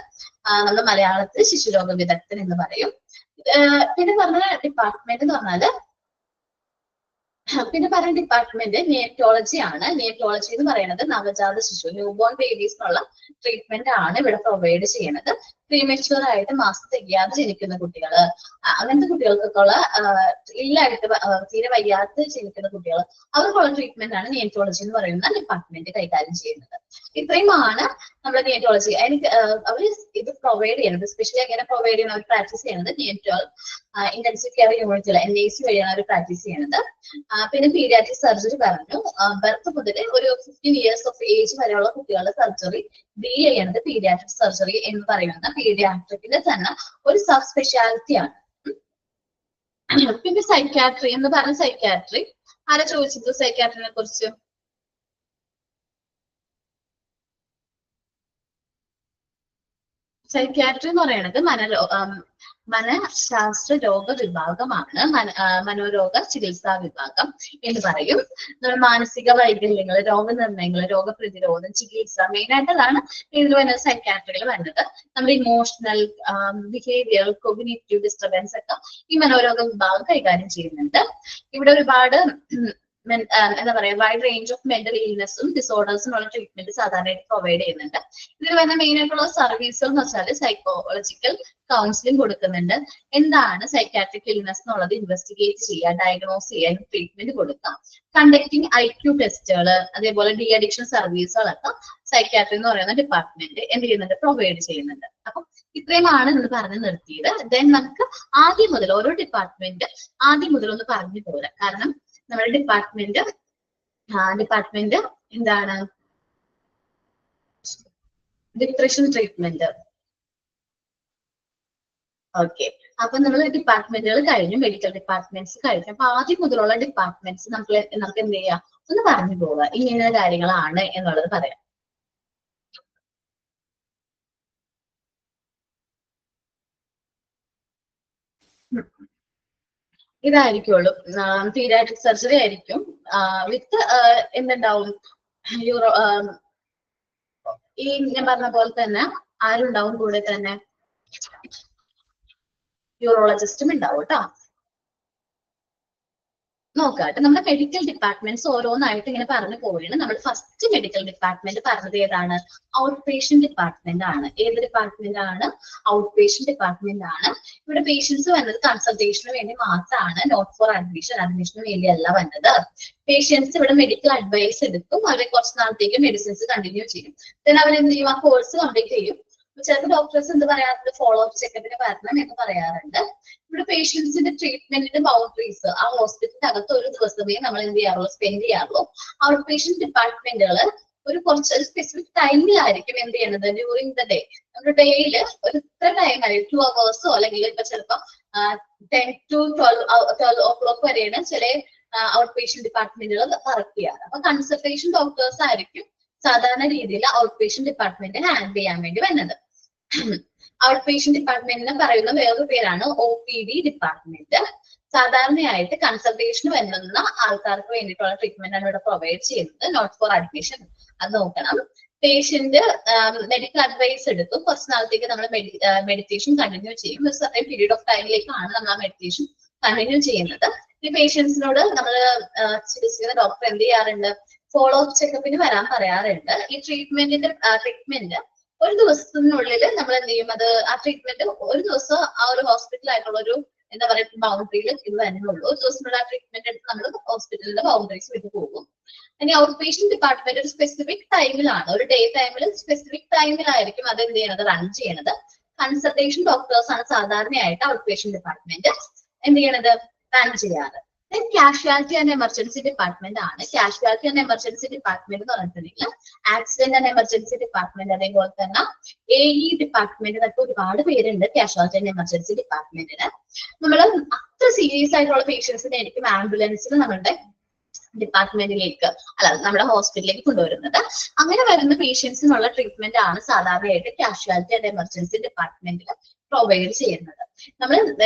നമ്മൾ മലയാളത്തിൽ ശിശുരോഗ വിദഗ്ധൻ എന്ന് പറയും. പിന്നെ പറഞ്ഞ ഡിപ്പാർട്ട്മെന്റ് എന്ന് പറഞ്ഞാല് ഡിപ്പാർട്ട്മെന്റ് നിയോനറ്റോളജി ആണ്. നിയോനറ്റോളജി എന്ന് പറയുന്നത് നവജാത ശിശു ന്യൂബോൺ ബേബീസിനുള്ള ട്രീറ്റ്മെന്റ് ആണ് ഇവിടെ പ്രൊവൈഡ് ചെയ്യുന്നത്. പ്രീമെച്വർ ആയിട്ട് മാസം തികയാതെ ജനിക്കുന്ന കുട്ടികൾ, അങ്ങനത്തെ കുട്ടികൾക്കൊക്കെ ഉള്ള ഇല്ലായിട്ട് തീരെ വയ്യാതെ ജനിക്കുന്ന കുട്ടികൾ, അവർക്കുള്ള ട്രീറ്റ്മെന്റ് ആണ് നിയോനറ്റോളജി എന്ന് പറയുന്ന ഡിപ്പാർട്ട്മെന്റ് കൈകാര്യം ചെയ്യുന്നത്. ഇത്രയുമാണ് നമ്മുടെ നിയോനറ്റോളജി. അവർ ഇത് പ്രൊവൈഡ് ചെയ്യുന്നത് സ്പെഷ്യലി എങ്ങനെ പ്രൊവൈഡ് ചെയ്യുന്ന അവർ പ്രാക്ടീസ് ചെയ്യുന്നത് നിയോനറ്റൽ ഇന്റൻസീവ് കെയർ യൂണിറ്റിൽ NIC വഴിയാണ് അവർ പ്രാക്ടീസ് ചെയ്യുന്നത്. പിന്നെ പീഡിയാട്രിക് സർജറി പറഞ്ഞു, ബർത്ത് മുതൽ ഒരു 15 years ഓഫ് ഏജ് വരെയുള്ള കുട്ടികളുടെ സർജറി ഡീൽ ചെയ്യുന്നത് പീഡിയാട്രിക് സർജറി എന്ന് പറയുന്ന പീഡിയാട്രിക്കിന്റെ തന്നെ ഒരു സബ് സ്പെഷ്യാലിറ്റി ആണ്. പിന്നെ സൈക്യാട്രി എന്ന് പറഞ്ഞ സൈക്യാട്രി ആരാ ചോദിച്ചത് സൈക്യാട്രിനെ കുറിച്ച്? സൈക്യാട്രി എന്ന് പറയുന്നത് മനഃശാസ്ത്ര രോഗ വിഭാഗമാണ്. മനോരോഗ ചികിത്സാ വിഭാഗം എന്ന് പറയും. മാനസിക വൈകല്യങ്ങൾ, രോഗനിർണയങ്ങൾ, രോഗപ്രതിരോധം, ചികിത്സ മെയിൻ ആയിട്ട് അതാണ് ഇതിൽ വരുന്നത് സൈക്യാട്രിയിൽ വരുന്നത്. നമ്മുടെ ഇമോഷണൽ, ബിഹേവിയർ, കോഗ്നിറ്റീവ് ഡിസ്റ്റർബൻസ് ഒക്കെ ഈ മനോരോഗ വിഭാഗം കൈകാര്യം ചെയ്യുന്നുണ്ട്. ഇവിടെ ഒരുപാട് എന്താ പറയാ വൈഡ് റേഞ്ച് ഓഫ് മെന്റൽ ഇൽനെസ്സും ഡിസോർഡേഴ്സിനുള്ള ട്രീറ്റ്മെന്റ് സാധാരണയായിട്ട് പ്രൊവൈഡ് ചെയ്യുന്നുണ്ട്. ഇതിൽ വരുന്ന മെയിൻ ആയിട്ടുള്ള സർവീസുകൾ എന്ന് വെച്ചാൽ സൈക്കോളജിക്കൽ കൗൺസിലിംഗ് കൊടുക്കുന്നുണ്ട്. എന്താണ് സൈക്കാട്രിക് ഇൽനെസ് എന്നുള്ളത് ഇൻവെസ്റ്റിഗേറ്റ് ചെയ്യുക, ഡയഗ്നോസ് ചെയ്യാൻ ട്രീറ്റ്മെന്റ് കൊടുക്കാം. കണ്ടക്ടിങ് IQ ടെസ്റ്റുകൾ, അതേപോലെ ഡി അഡിക്ഷൻ സർവീസുകളൊക്കെ സൈക്കാട്രി എന്ന് പറയുന്ന ഡിപ്പാർട്ട്മെന്റ് എന്ത് ചെയ്യുന്നുണ്ട് പ്രൊവൈഡ് ചെയ്യുന്നുണ്ട്. അപ്പം ഇത്രയുമാണ് നമ്മൾ പറഞ്ഞു നിർത്തിയത്. ദെൻ നമുക്ക് ആദ്യം മുതൽ ഓരോ ഡിപ്പാർട്ട്മെന്റ് ആദ്യം മുതൽ ഒന്ന് പറഞ്ഞു പോരാ. കാരണം നമ്മുടെ ഡിപ്പാർട്ട്മെന്റ് എന്താണ് ഡിപ്രഷൻ ട്രീറ്റ്മെന്റ്, ഓക്കെ, അപ്പൊ നമ്മൾ ഡിപ്പാർട്ട്മെന്റുകൾ കഴിഞ്ഞു, മെഡിക്കൽ ഡിപ്പാർട്ട്മെന്റ്സ് കഴിഞ്ഞു. അപ്പൊ ആദ്യം മുതലുള്ള ഡിപ്പാർട്ട്മെന്റ്സ് നമുക്ക് എന്ത് ചെയ്യാം, ഒന്ന് പറഞ്ഞു പോവുക. ഇങ്ങനെ കാര്യങ്ങളാണ് എന്നുള്ളത് പറയാം. ഇതായിരിക്കുള്ളൂ, പീഡിയാട്രിക് സർജറി ആയിരിക്കും. വിത്ത് എന്തുണ്ടാവും, യൂറോ ഈ ഞാൻ പറഞ്ഞ പോലെ തന്നെ ആരുണ്ടാവും കൂടെ തന്നെ, യൂറോളജിസ്റ്റും ഉണ്ടാവും കേട്ടോ. നോക്കാട്ടെ, നമ്മുടെ മെഡിക്കൽ ഡിപ്പാർട്ട്മെന്റ്സ് ഓരോന്നായിട്ട് ഇങ്ങനെ പറഞ്ഞു പോവുകയാണ്. നമ്മൾ ഫസ്റ്റ് മെഡിക്കൽ ഡിപ്പാർട്ട്മെന്റ് പറഞ്ഞത് ഏതാണ്, ഔട്ട് പേഷ്യന്റ് ഡിപ്പാർട്ട്മെന്റ് ആണ്. ഏത് ഡിപ്പാർട്ട്മെന്റ് ആണ്, ഔട്ട് പേഷ്യന്റ് ഡിപ്പാർട്ട്മെന്റ് ആണ്. ഇവിടെ പേഷ്യൻസ് വന്നത് കൺസൾട്ടേഷന് വേണ്ടി മാത്രമാണ്, നോട്ട് ഫോർ അഡ്മിഷൻ. അഡ്മിഷന് വേണ്ടിയല്ല വന്നത്. പേഷ്യൻസ് ഇവിടെ മെഡിക്കൽ അഡ്വൈസ് എടുക്കും, അവരെ കുറച്ച് നാളത്തേക്ക് മെഡിസിൻസ് കണ്ടിന്യൂ ചെയ്യും. ദെൻ അവരെന്ത് ചെയ്യും, ആ കോഴ്സ് കംപ്ലീറ്റ് ചെയ്യും. ചിലപ്പോൾ ഡോക്ടേഴ്സ് എന്ത് പറയാറുണ്ട്, ഫോളോ അപ്പ് ചെക്കപ്പിന് വരണം എന്ന് പറയാറുണ്ട്. ഇവിടെ പേഷ്യൻസിന്റെ ട്രീറ്റ്മെന്റിന്റെ ബൗണ്ടറീസ് ആ ഹോസ്പിറ്റലിന്റെ അകത്ത് ഒരു ദിവസമേ നമ്മൾ എന്ത് ചെയ്യാറുള്ളൂ, സ്പെൻഡ് ചെയ്യാറുള്ളൂ. ഔട്ട് പേഷ്യന്റ് ഡിപ്പാർട്ട്മെന്റുകൾ ഒരു കുറച്ച് സ്പെസിഫിക് ടൈമിലായിരിക്കും എന്ത് ചെയ്യുന്നത്, ഡ്യൂറിങ് ദ ഡേ. നമ്മുടെ ഡേയിൽ ഒരു ഇത്ര ടൈം ആയിരിക്കും, 2 hours അല്ലെങ്കിൽ ഇപ്പൊ ചിലപ്പോൾ 10 to 12 o'clock വരെയാണ് ചില ഔട്ട് പേഷ്യന്റ് ഡിപ്പാർട്ട്മെന്റുകൾ വർക്ക് ചെയ്യാറ്. അപ്പൊ കൺസൾട്ടേഷൻ ഡോക്ടേഴ്സ് ആയിരിക്കും സാധാരണ രീതിയിൽ ഔട്ട് പേഷ്യന്റ് ഡിപ്പാർട്ട്മെന്റ് ഹാൻഡിൽ ചെയ്യാൻ വേണ്ടി വരുന്നത്. ഔട്ട് പേഷ്യന്റ് ഡിപ്പാർട്ട്മെന്റിന് പറയുന്ന വേറൊരു പേരാണ് OPD ഡിപ്പാർട്ട്മെന്റ്. സാധാരണയായിട്ട് കൺസൾട്ടേഷന് വരുന്ന ആൾക്കാർക്ക് വേണ്ടിയിട്ടുള്ള ട്രീറ്റ്മെന്റ് ആണ് ഇവിടെ പ്രൊവൈഡ് ചെയ്യുന്നത്, നോട്ട് ഫോർ അഡ്മിഷൻ. അത് നോക്കണം. പേഷ്യന്റ് മെഡിക്കൽ അഡ്വൈസ് എടുക്കും, കുറച്ച് നാളത്തേക്ക് നമ്മൾ മെഡിറ്റേഷൻ കണ്ടിന്യൂ ചെയ്യും. ഒരു സർട്ടൻ പീരീഡ് ഓഫ് ടൈമിലേക്കാണ് നമ്മൾ ആ മെഡിറ്റേഷൻ കണ്ടിന്യൂ ചെയ്യുന്നത്. ഈ പേഷ്യൻസിനോട് നമ്മൾ ചികിത്സിക്കുന്ന ഡോക്ടർ എന്ത് ചെയ്യാറുണ്ട്, ഫോളോ അപ്പ് ചെക്കപ്പിന് വരാൻ പറയാറുണ്ട്. ഈ ട്രീറ്റ്മെന്റ് ഒരു ദിവസത്തിനുള്ളിൽ നമ്മൾ എന്ത് ചെയ്യും, അത് ആ ട്രീറ്റ്മെന്റ് ഒരു ദിവസം ആ ഒരു ഹോസ്പിറ്റലായിട്ടുള്ള ഒരു എന്താ പറയുക ബൗണ്ടറിയിൽ ഇത് തന്നെയുള്ളൂ. ഒരു ദിവസത്തിനുള്ള ആ ട്രീറ്റ്മെന്റ് എടുത്ത് നമ്മൾ ഹോസ്പിറ്റലിന്റെ ബൗണ്ടറീസ് വിട്ട് പോകും. ഇനി ഔട്ട് പേഷ്യന്റ് ഡിപ്പാർട്ട്മെന്റ് ഒരു സ്പെസിഫിക് ടൈമിലാണ്, ഒരു ഡേ ടൈമിൽ സ്പെസിഫിക് ടൈമിലായിരിക്കും അത് എന്ത് ചെയ്യണത്, റൺ ചെയ്യണത്. കൺസൾട്ടേഷൻ ഡോക്ടേഴ്സ് ആണ് സാധാരണയായിട്ട് ഔട്ട് പേഷ്യന്റ് ഡിപ്പാർട്ട്മെന്റ് എന്ത് ചെയ്യണത്, റൺ ചെയ്യാറ്. കാഷ്വാലിറ്റി ആൻഡ് എമർജൻസി ഡിപ്പാർട്ട്മെന്റ് ആണ്. കാഷ്വാലിറ്റി ആൻഡ് എമർജൻസി ഡിപ്പാർട്ട്മെന്റ് എന്ന് പറഞ്ഞിട്ടുണ്ടെങ്കിൽ ആക്സിഡന്റ് ആൻഡ് എമർജൻസി ഡിപ്പാർട്ട്മെന്റ്, അതേപോലെ തന്നെ AE ഡിപ്പാർട്ട്മെന്റ് എന്നൊക്കെ ഒരുപാട് പേരുണ്ട് കാഷ്വാലിറ്റി ആൻഡ് എമർജൻസി ഡിപ്പാർട്ട്മെന്റിന്. നമ്മൾ അത്ര സീരിയസ് ആയിട്ടുള്ള പേഷ്യൻസിനെ ആയിരിക്കും ആംബുലൻസിൽ നമ്മളുടെ ഡിപ്പാർട്ട്മെന്റിലേക്ക് അല്ല നമ്മുടെ ഹോസ്പിറ്റലിലേക്ക് കൊണ്ടുവരുന്നത്. അങ്ങനെ വരുന്ന പേഷ്യൻസിനുള്ള ട്രീറ്റ്മെന്റ് ആണ് സാധാരണയായിട്ട് കാഷ്വാലിറ്റി ആൻഡ് എമർജൻസി ഡിപ്പാർട്ട്മെന്റിൽ പ്രൊവൈഡ് ചെയ്യുന്നത്. നമ്മൾ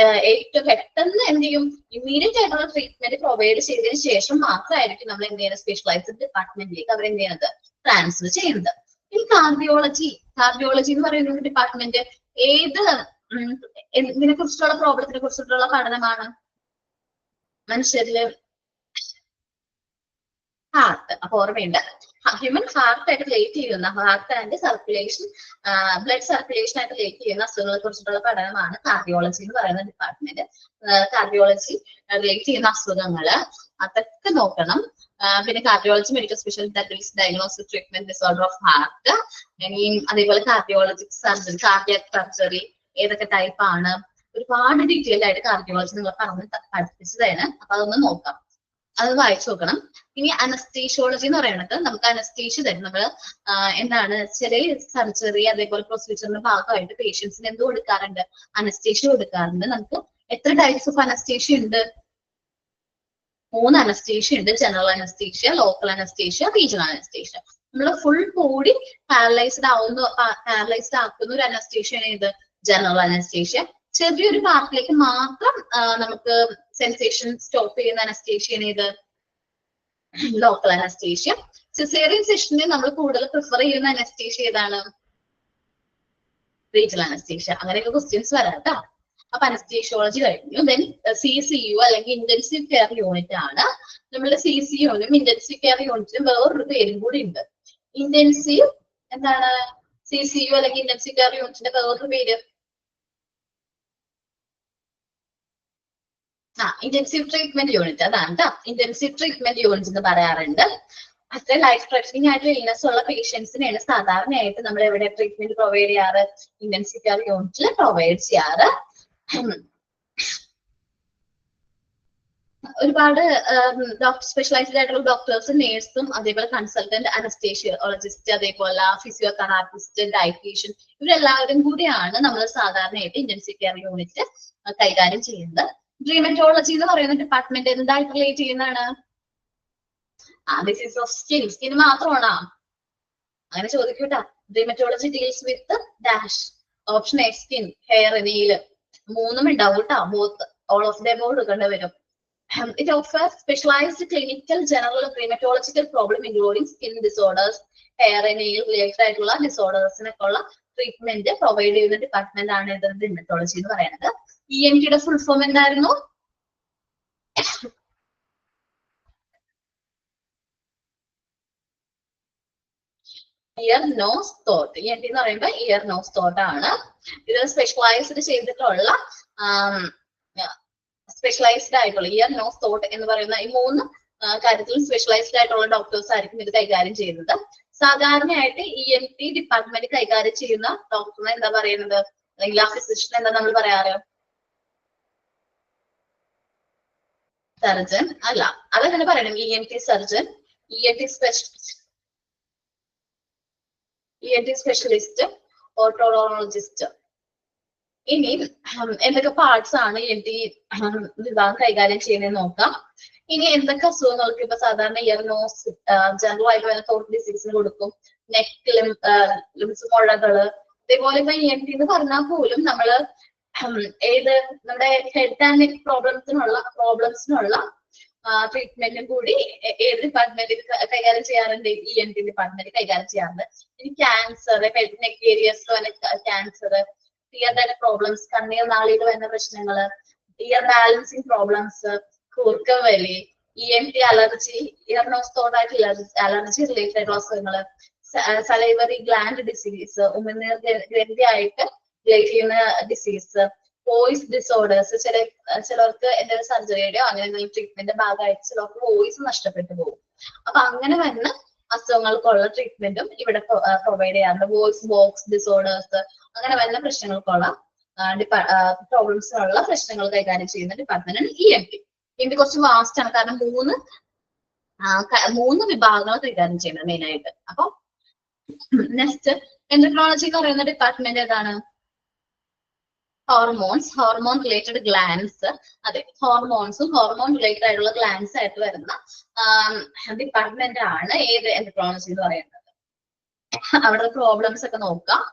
ഏറ്റവും പെട്ടെന്ന് എന്ത് ചെയ്യും, ഇമ്മീഡിയറ്റ് ആയിട്ടുള്ള ട്രീറ്റ്മെന്റ് പ്രൊവൈഡ് ചെയ്തതിനു ശേഷം മാത്രമായിരിക്കും നമ്മൾ എന്ത് ചെയ്യുന്നത്, സ്പെഷ്യലൈസ്ഡ് ഡിപ്പാർട്ട്മെന്റിലേക്ക് അവർ എന്ത് ചെയ്യുന്നത്, ട്രാൻസ്ഫർ ചെയ്യുന്നത്. ഈ കാർഡിയോളജി എന്ന് പറയുന്ന ഒരു ഡിപ്പാർട്ട്മെന്റ് ഏത് ഇതിനെ കുറിച്ചുള്ള പ്രോബ്ലത്തിനെ കുറിച്ചിട്ടുള്ള പഠനമാണ്, മനുഷ്യരില് ഹാർട്ട്. അപ്പൊ ഓർമ്മയുണ്ട്, ഹ്യൂമൻ ഹാർട്ട് ആയിട്ട് റിലേറ്റ് ചെയ്യുന്ന heart and circulation, blood circulation ആയിട്ട് റിലേറ്റ് ചെയ്യുന്ന അസുഖങ്ങളെ കുറിച്ചിട്ടുള്ള പഠനമാണ് കാർഡിയോളജി എന്ന് പറയുന്ന ഡിപ്പാർട്ട്മെന്റ്. കാർഡിയോളജി റിലേറ്റ് ചെയ്യുന്ന അസുഖങ്ങള് അതൊക്കെ നോക്കണം. പിന്നെ cardiology medical speciality diagnosis treatment disorder of heart, അതേപോലെ കാർഡിയോളജിക് സർജറി, കാർഡിയാക് സർജറി ഏതൊക്കെ ടൈപ്പ് ആണ്, ഒരുപാട് ഡീറ്റെയിൽ ആയിട്ട് കാർഡിയോളജി നിങ്ങൾ പറഞ്ഞ് പഠിപ്പിച്ചതാണ്. അപ്പൊ അതൊന്ന് നോക്കാം, അത് വായിച്ചു നോക്കണം. ഇനി അനസ്തീഷ്യോളജി എന്ന് പറയുന്നത് നമുക്ക് അനസ്തീഷ്യ തരും. നമ്മൾ എന്താണ് ചെറിയ സർജറി അതേപോലെ പ്രൊസീജിയറിന്റെ ഭാഗമായിട്ട് പേഷ്യൻസിന് എന്ത് കൊടുക്കാറുണ്ട്, അനസ്തീഷ്യ കൊടുക്കാറുണ്ട്. നമുക്ക് എത്ര ടൈപ്സ് ഓഫ് അനസ്തീഷ്യ ഉണ്ട്, 3 അനസ്തീഷ്യ ഉണ്ട്. General anaesthesia, local anaesthesia, regional anaesthesia. നമ്മൾ ഫുൾ ബോഡി പാരലൈസ്ഡ് ആക്കുന്ന ഒരു അനസ്തീഷ്യ ഏത്, ജനറൽ അനസ്തീഷ്യ. ചെറിയൊരു പാർട്ടിലേക്ക് മാത്രം നമുക്ക് സെൻസേഷൻ സ്റ്റോപ്പ് ചെയ്യുന്ന അനസ്തേഷ്യ ഏത്, ലോക്കൽ അനസ്തേഷ്യ. സിസേറിയൻ സെക്ഷന് നമ്മൾ കൂടുതൽ പ്രിഫർ ചെയ്യുന്ന അനസ്തേഷ്യ ഏതാണ്, റീജിയണൽ അനസ്തേഷ്യ. അങ്ങനെയൊക്കെ ക്വസ്റ്റ്യൻസ് വരാം കേട്ടോ. അപ്പൊ അനസ്തേഷ്യോളജി കഴിഞ്ഞു. ദെൻ CCU അല്ലെങ്കിൽ ഇന്റൻസീവ് കെയർ യൂണിറ്റ് ആണ്. നമ്മുടെ CCUനും ഇന്റൻസീവ് കെയർ യൂണിറ്റിനും വേറൊരു പേരും കൂടി ഉണ്ട്. ഇന്റൻസീവ് എന്താണ്, CCU അല്ലെങ്കിൽ ഇന്റൻസീവ് കെയർ യൂണിറ്റിന്റെ വേറൊരു പേര് ഇന്റൻസീവ് ട്രീറ്റ്മെന്റ് യൂണിറ്റ്. അതാണ് കേട്ടോ ഇന്റൻസീവ് ട്രീറ്റ്മെന്റ് യൂണിറ്റ് എന്ന് പറയാറുണ്ട്. അത്ര ലൈഫ് ത്രെറ്റനിങ് ആയിട്ടുള്ള ഇൽനെസ് ഉള്ള പേഷ്യൻസിനെയാണ് സാധാരണയായിട്ട് നമ്മൾ എവിടെ ട്രീറ്റ്മെന്റ് പ്രൊവൈഡ് ചെയ്യാറ്, ഇന്റൻസീവ് കെയർ യൂണിറ്റിൽ പ്രൊവൈഡ് ചെയ്യാറ്. ഒരുപാട് സ്പെഷ്യലൈസ്ഡ് ആയിട്ടുള്ള ഡോക്ടേഴ്സും നേഴ്സും അതേപോലെ കൺസൾട്ടന്റ് അനസ്തേഷ്യോളജിസ്റ്റ് അതേപോലെ ഫിസിയോതെറാപ്പിസ്റ്റ് ഡയറ്റീഷ്യൻ ഇവരെല്ലാവരും കൂടിയാണ് നമ്മൾ സാധാരണയായിട്ട് ഇന്റൻസീവ് കെയർ യൂണിറ്റ് കൈകാര്യം ചെയ്യുന്നത്. ഡ്രീമറ്റോളജി എന്ന് പറയുന്ന ഡിപ്പാർട്ട്മെന്റ് എന്തായിട്ട് റിലേറ്റ് ചെയ്യുന്നതാണ്? ഡിസീസ് ഓഫ് സ്കിൻ മാത്രമാണോ? അങ്ങനെ ചോദിക്കൂട്ടാ. Dermatology deals with dash. Option A skin, hair, nail മൂന്നും ഉണ്ടാവും കേട്ടോ. Both all of the above എടുക്കേണ്ടി വരും. It offers specialized clinical general dermatological problem including skin disorders, hair and nail related ആയിട്ടുള്ള ഡിസോർഡേഴ്സിനൊക്കെ ഉള്ള ട്രീറ്റ്മെന്റ് പ്രൊവൈഡ് ചെയ്യുന്ന ഡിപ്പാർട്ട്മെന്റ് ആണ് ഇത് ഡെർമറ്റോളജി എന്ന് പറയുന്നത്. ENT ഫുൾ ഫോം എന്തായിരുന്നു? ഇയർ നോസ് തോട്ട്. ENT എന്ന് പറയുമ്പോൾ ഇയർ നോസ് തോട്ട് ആണ്. ഇത് സ്പെഷ്യലൈസ്ഡ് ചെയ്തിട്ടുള്ള സ്പെഷ്യലൈസ്ഡ് ആയിട്ടുള്ള ഇയർ നോസ് തോട്ട് എന്ന് പറയുന്ന ഈ മൂന്ന് കാര്യത്തിലും സ്പെഷ്യലൈസ്ഡ് ആയിട്ടുള്ള ഡോക്ടേഴ്സ് ആയിരിക്കും ഇത് കൈകാര്യം ചെയ്യുന്നത്. സാധാരണയായിട്ട് ENT ഡിപ്പാർട്ട്മെന്റ് കൈകാര്യം ചെയ്യുന്ന ഡോക്ടറിനെ എന്താ പറയുന്നത്, അല്ലെങ്കിൽ ആ ഫിസിഷ്യൻ എന്താ നമ്മൾ പറയാറ്? സർജൻ അല്ല, അതെങ്ങനെ പറയണം? ENT surgeon, ENT specialist, otologist. ഇനി എന്തൊക്കെ പാർട്സ് ആണ് ENT വിഭാഗം കൈകാര്യം ചെയ്യുന്നത് നോക്കാം. ഇനി എന്തൊക്കെ അസുഖങ്ങൾക്ക് ഇപ്പൊ സാധാരണ ഇയർ നോസ് ജനറൽ ആയിട്ട് വരുന്ന തോട്ട് ഡിസീസിന് കൊടുക്കും, നെക്ക് ലിംസ് മുഴകള്. അതേപോലെ ഇപ്പൊ ENT എന്ന് പറഞ്ഞാൽ പോലും നമ്മള് ഏത് നമ്മുടെ ഹെഡ് ആൻഡ് നെക്ക് പ്രോബ്ലംസിനുള്ള ട്രീറ്റ്മെന്റും കൂടി ഏത് ഡിപ്പാർട്ട്മെന്റിൽ കൈകാര്യം ചെയ്യാറുണ്ട്? ENT ഡിപ്പാർട്ട്മെന്റ് കൈകാര്യം ചെയ്യാറുണ്ട്. ഇനി cancer, head neck areas cancer, ear problems, കണ്ണീർ നാളിയിൽ വരുന്ന പ്രശ്നങ്ങള്, ഇയർ ബാലൻസിങ് പ്രോബ്ലംസ്, കൂർക്കവലി, ENT അലർജി, ഇയർ നോസ് തോട്ടായിട്ട് അലർജി റിലേറ്റഡ് ആയിട്ടുള്ള അസുഖങ്ങള്, സലൈവറി ഗ്ലാൻഡ് ഡിസീസ്, ഉമിനീർ ഗ്രന്ഥി ആയിട്ട് റിലേറ്റ് ചെയ്യുന്ന ഡിസീസ്, വോയിസ് ഡിസോർഡേഴ്സ്. ചിലർക്ക് എന്തെങ്കിലും സർജറിയുടെയോ അങ്ങനെ എന്തെങ്കിലും ട്രീറ്റ്മെന്റ് ഭാഗമായിട്ട് ചിലർക്ക് വോയിസ് നഷ്ടപ്പെട്ടു പോകും. അപ്പൊ അങ്ങനെ വരുന്ന അസുഖങ്ങൾക്കുള്ള ട്രീറ്റ്മെന്റും ഇവിടെ പ്രൊവൈഡ് ചെയ്യാറുണ്ട്. വോയിസ് ബോക്സ് ഡിസോർഡേഴ്സ് അങ്ങനെ വരുന്ന പ്രശ്നങ്ങൾക്കുള്ള പ്രോബ്ലംസിനുള്ള പ്രശ്നങ്ങൾ കൈകാര്യം ചെയ്യുന്ന ഡിപ്പാർട്ട്മെന്റാണ് ENT. ENT കുറച്ച് വാസ്റ്റ് ആണ്, കാരണം മൂന്ന് വിഭാഗങ്ങൾ കൈകാര്യം ചെയ്യുന്നത് മെയിൻ ആയിട്ട്. അപ്പൊ നെക്സ്റ്റ് എൻഡോക്രോളജി എന്ന് പറയുന്ന ഡിപ്പാർട്ട്മെന്റ് ഏതാണ്? Hormone related glands. അതെ, ഹോർമോൺസും ഹോർമോൺ റിലേറ്റഡ് ആയിട്ടുള്ള ഗ്ലാൻസ് ആയിട്ട് വരുന്ന ഡിപ്പാർട്ട്മെന്റ് ആണ് ഏത് എൻഡോക്രോളജി എന്ന് പറയുന്നത്. അവിടെ പ്രോബ്ലംസ് ഒക്കെ നോക്കാം.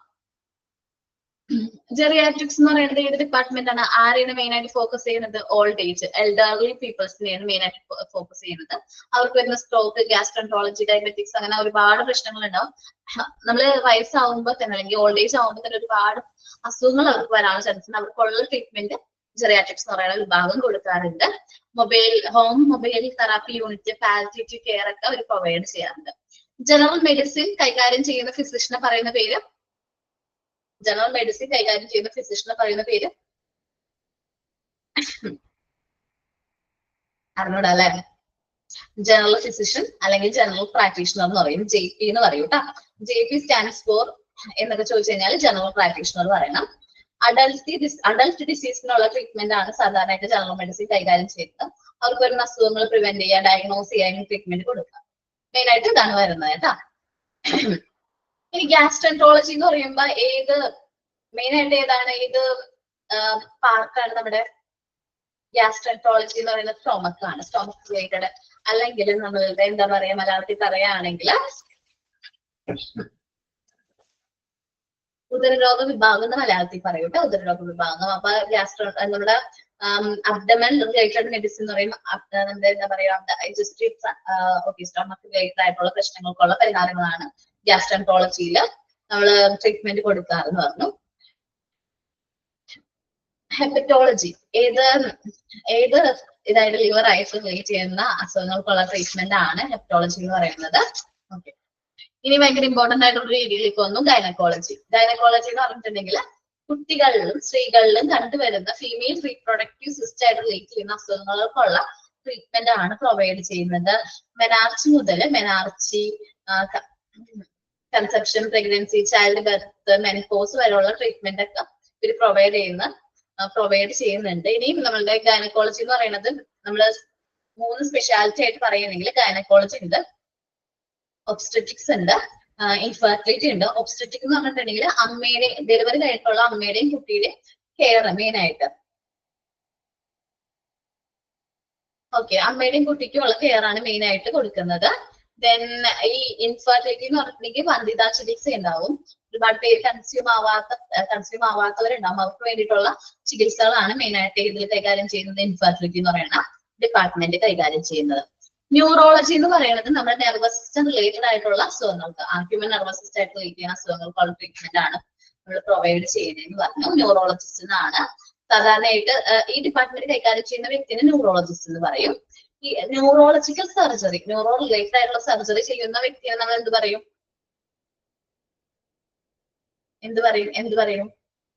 ജെറിയാട്രിക്സ് എന്ന് പറയുന്നത് ഏത് ഡിപ്പാർട്ട്മെന്റ് ആണ്? ആരെയാണ് മെയിൻ ആയിട്ട് ഫോക്കസ് ചെയ്യുന്നത്? ഓൾഡ് ഏജ് എൽഡർലി പീപ്പിൾസിനെയാണ് മെയിൻ ആയിട്ട് ഫോക്കസ് ചെയ്യുന്നത്. അവർക്ക് വരുന്ന സ്ട്രോക്ക്, ഗ്യാസ്ട്രോന്റോളജി, ഡയബറ്റിക്സ് അങ്ങനെ ഒരുപാട് പ്രശ്നങ്ങൾ ഉണ്ടാവും. നമ്മള് വയസ്സാവുമ്പോൾ തന്നെ അല്ലെങ്കിൽ ഓൾഡ് ഏജ് ആവുമ്പോൾ തന്നെ ഒരുപാട് അസുഖങ്ങൾ അവർക്ക് വരാനുള്ള ചാൻസ് ഉണ്ട്. അവർക്കുള്ള ട്രീറ്റ്മെന്റ് ജെറിയാട്രിക്സ് എന്ന് പറയുന്ന വിഭാഗം കൊടുക്കാറുണ്ട്. Home mobile therapy unit, palliative care ഒക്കെ അവർ പ്രൊവൈഡ് ചെയ്യാറുണ്ട്. ജനറൽ മെഡിസിൻ കൈകാര്യം ചെയ്യുന്ന ഫിസിഷ്യനെ പറയുന്ന പേര് അറിഞ്ഞൂടാ അല്ലെ? ജനറൽ ഫിസിഷ്യൻ അല്ലെങ്കിൽ ജനറൽ പ്രാക്ടീഷണർ എന്ന് പറയും. JP എന്ന് പറയും കേട്ടോ. JP സ്റ്റാൻഡ്സ് ഫോർ എന്നൊക്കെ ചോദിച്ചു കഴിഞ്ഞാൽ ജനറൽ പ്രാക്ടീഷണർ പറയണം. അഡൽട്ട് ഡിസീസിനുള്ള ട്രീറ്റ്മെന്റ് ആണ് സാധാരണയായിട്ട് ജനറൽ മെഡിസിൻ കൈകാര്യം ചെയ്യുന്നത്. അവർക്ക് വരുന്ന അസുഖങ്ങൾ പ്രിവെന്റ് ചെയ്യാൻ, ഡയഗ്നോസ് ചെയ്യാൻ ട്രീറ്റ്മെന്റ് കൊടുക്കുക. മെയിൻ ആയിട്ട് ഇതാണ് വരുന്നത് കേട്ടോ. ഇനി ഗ്യാസ്ട്രോന്റോളജി എന്ന് പറയുമ്പോൾ മെയിൻ ആയിട്ട് ഏതാണ്? പാർട്ടാണ് നമ്മുടെ ഗ്യാസ്ട്രോന്റോളജി എന്ന് പറയുന്നത്. സ്റ്റൊമക് ആണ്, സ്റ്റൊമക് റിലേറ്റഡ്. അല്ലെങ്കിൽ നമ്മളുടെ എന്താ പറയാ, മലയാളത്തിൽ പറയുകയാണെങ്കിൽ ഉദരരോഗ വിഭാഗം എന്ന് മലയാളത്തിൽ പറയൂട്ടെ, ഉദരരോഗ വിഭാഗം. അപ്പൊ നമ്മുടെ അബ്ഡമൻ റിലേറ്റഡ് മെഡിസിൻ എന്ന് പറയുമ്പോൾ നമ്മുടെ എന്താ പറയാ, സ്റ്റൊമക് റിലേറ്റഡ് ആയിട്ടുള്ള പ്രശ്നങ്ങൾക്കുള്ള പരിഹാരങ്ങളാണ് ഗ്യാസ്ട്രോന്റോളജിയിൽ നമ്മൾ ട്രീറ്റ്മെന്റ് കൊടുക്കാറെന്ന് പറഞ്ഞു. ഹെപ്പറ്റോളജി ഏത് ഇതായിട്ട് ലിവർ ആയിട്ട് റിലേറ്റ് ചെയ്യുന്ന അസുഖങ്ങൾക്കുള്ള ട്രീറ്റ്മെന്റ് ആണ് ഹെപ്പറ്റോളജി എന്ന് പറയുന്നത്. ഓക്കെ, ഇനി ഭയങ്കര ഇമ്പോർട്ടന്റ് ആയിട്ടുള്ള രീതിയിലേക്ക് വന്നു ഗൈനക്കോളജി. ഗൈനക്കോളജി എന്ന് പറഞ്ഞിട്ടുണ്ടെങ്കിൽ കുട്ടികളിലും സ്ത്രീകളിലും കണ്ടുവരുന്ന ഫീമെയിൽ റീപ്രൊഡക്റ്റീവ് സിസ്റ്റം ആയിട്ട് റിലേറ്റ് ചെയ്യുന്ന അസുഖങ്ങൾക്കുള്ള ട്രീറ്റ്മെന്റ് ആണ് പ്രൊവൈഡ് ചെയ്യുന്നത്. Menarche conception, pregnancy, child birth, menopause വരെയുള്ള ട്രീറ്റ്മെന്റ് ഒക്കെ ഇവർ പ്രൊവൈഡ് ചെയ്യുന്നുണ്ട്. ഇനിയും നമ്മളുടെ ഗൈനക്കോളജി എന്ന് പറയുന്നത് നമ്മള് മൂന്ന് സ്പെഷ്യാലിറ്റി ആയിട്ട് പറയുകയാണെങ്കിൽ ഗൈനക്കോളജി ഉണ്ട്, ഒബ്സ്റ്ററ്റിക്സ് ഉണ്ട്, ഇൻഫെർട്ടിലിറ്റി ഉണ്ട്. ഒബ്സ്റ്ററ്റിക് എന്ന് പറഞ്ഞിട്ടുണ്ടെങ്കിൽ അമ്മയുടെ ഡെലിവറി കഴിഞ്ഞിട്ടുള്ള അമ്മയുടെയും കുട്ടിയുടെയും കെയർ മെയിൻ ആയിട്ട്. ഓക്കെ, അമ്മയുടെയും കുട്ടിക്കും ഉള്ള കെയർ ആണ് മെയിൻ ആയിട്ട് കൊടുക്കുന്നത്. ദെൻ ഈ ഇൻഫെർട്ടിലിറ്റി എന്ന് പറഞ്ഞിട്ടുണ്ടെങ്കിൽ വന്ധ്യതാ ചികിത്സ ഉണ്ടാവും. ഒരുപാട് പേര് കൺസ്യൂം ആവാത്തവരുണ്ടാവും. അവർക്ക് വേണ്ടിയിട്ടുള്ള ചികിത്സകളാണ് മെയിൻ ആയിട്ട് ഇതിൽ കൈകാര്യം ചെയ്യുന്നത്. ഇൻഫെർട്ടിലിറ്റി എന്ന് പറയുന്ന ഡിപ്പാർട്ട്മെന്റ് കൈകാര്യം ചെയ്യുന്നത്. ന്യൂറോളജി എന്ന് പറയുന്നത് നമ്മുടെ നെർവസ് സിസ്റ്റം റിലേറ്റഡ് ആയിട്ടുള്ള അസുഖങ്ങൾക്ക്, ഹ്യൂമൻ നെർവസ് സിസ്റ്റം ആയിട്ട് റിലേറ്റ് ചെയ്യുന്ന അസുഖങ്ങൾക്കുള്ള ട്രീറ്റ്മെന്റ് ആണ് നമ്മൾ പ്രൊവൈഡ് ചെയ്യുന്നതെന്ന് പറഞ്ഞു. ന്യൂറോളജിസ്റ്റ് എന്നാണ് സാധാരണയായിട്ട് ഈ ഡിപ്പാർട്ട്മെന്റ് കൈകാര്യം ചെയ്യുന്ന വ്യക്തിനെ ന്യൂറോളജിസ്റ്റ് എന്ന് പറയും. ഈ ന്യൂറോളജിക്കൽ സർജറി, ന്യൂറോ റിലേറ്റഡ് ആയിട്ടുള്ള സർജറി ചെയ്യുന്ന വ്യക്തിയെ നമ്മൾ എന്ത് പറയും?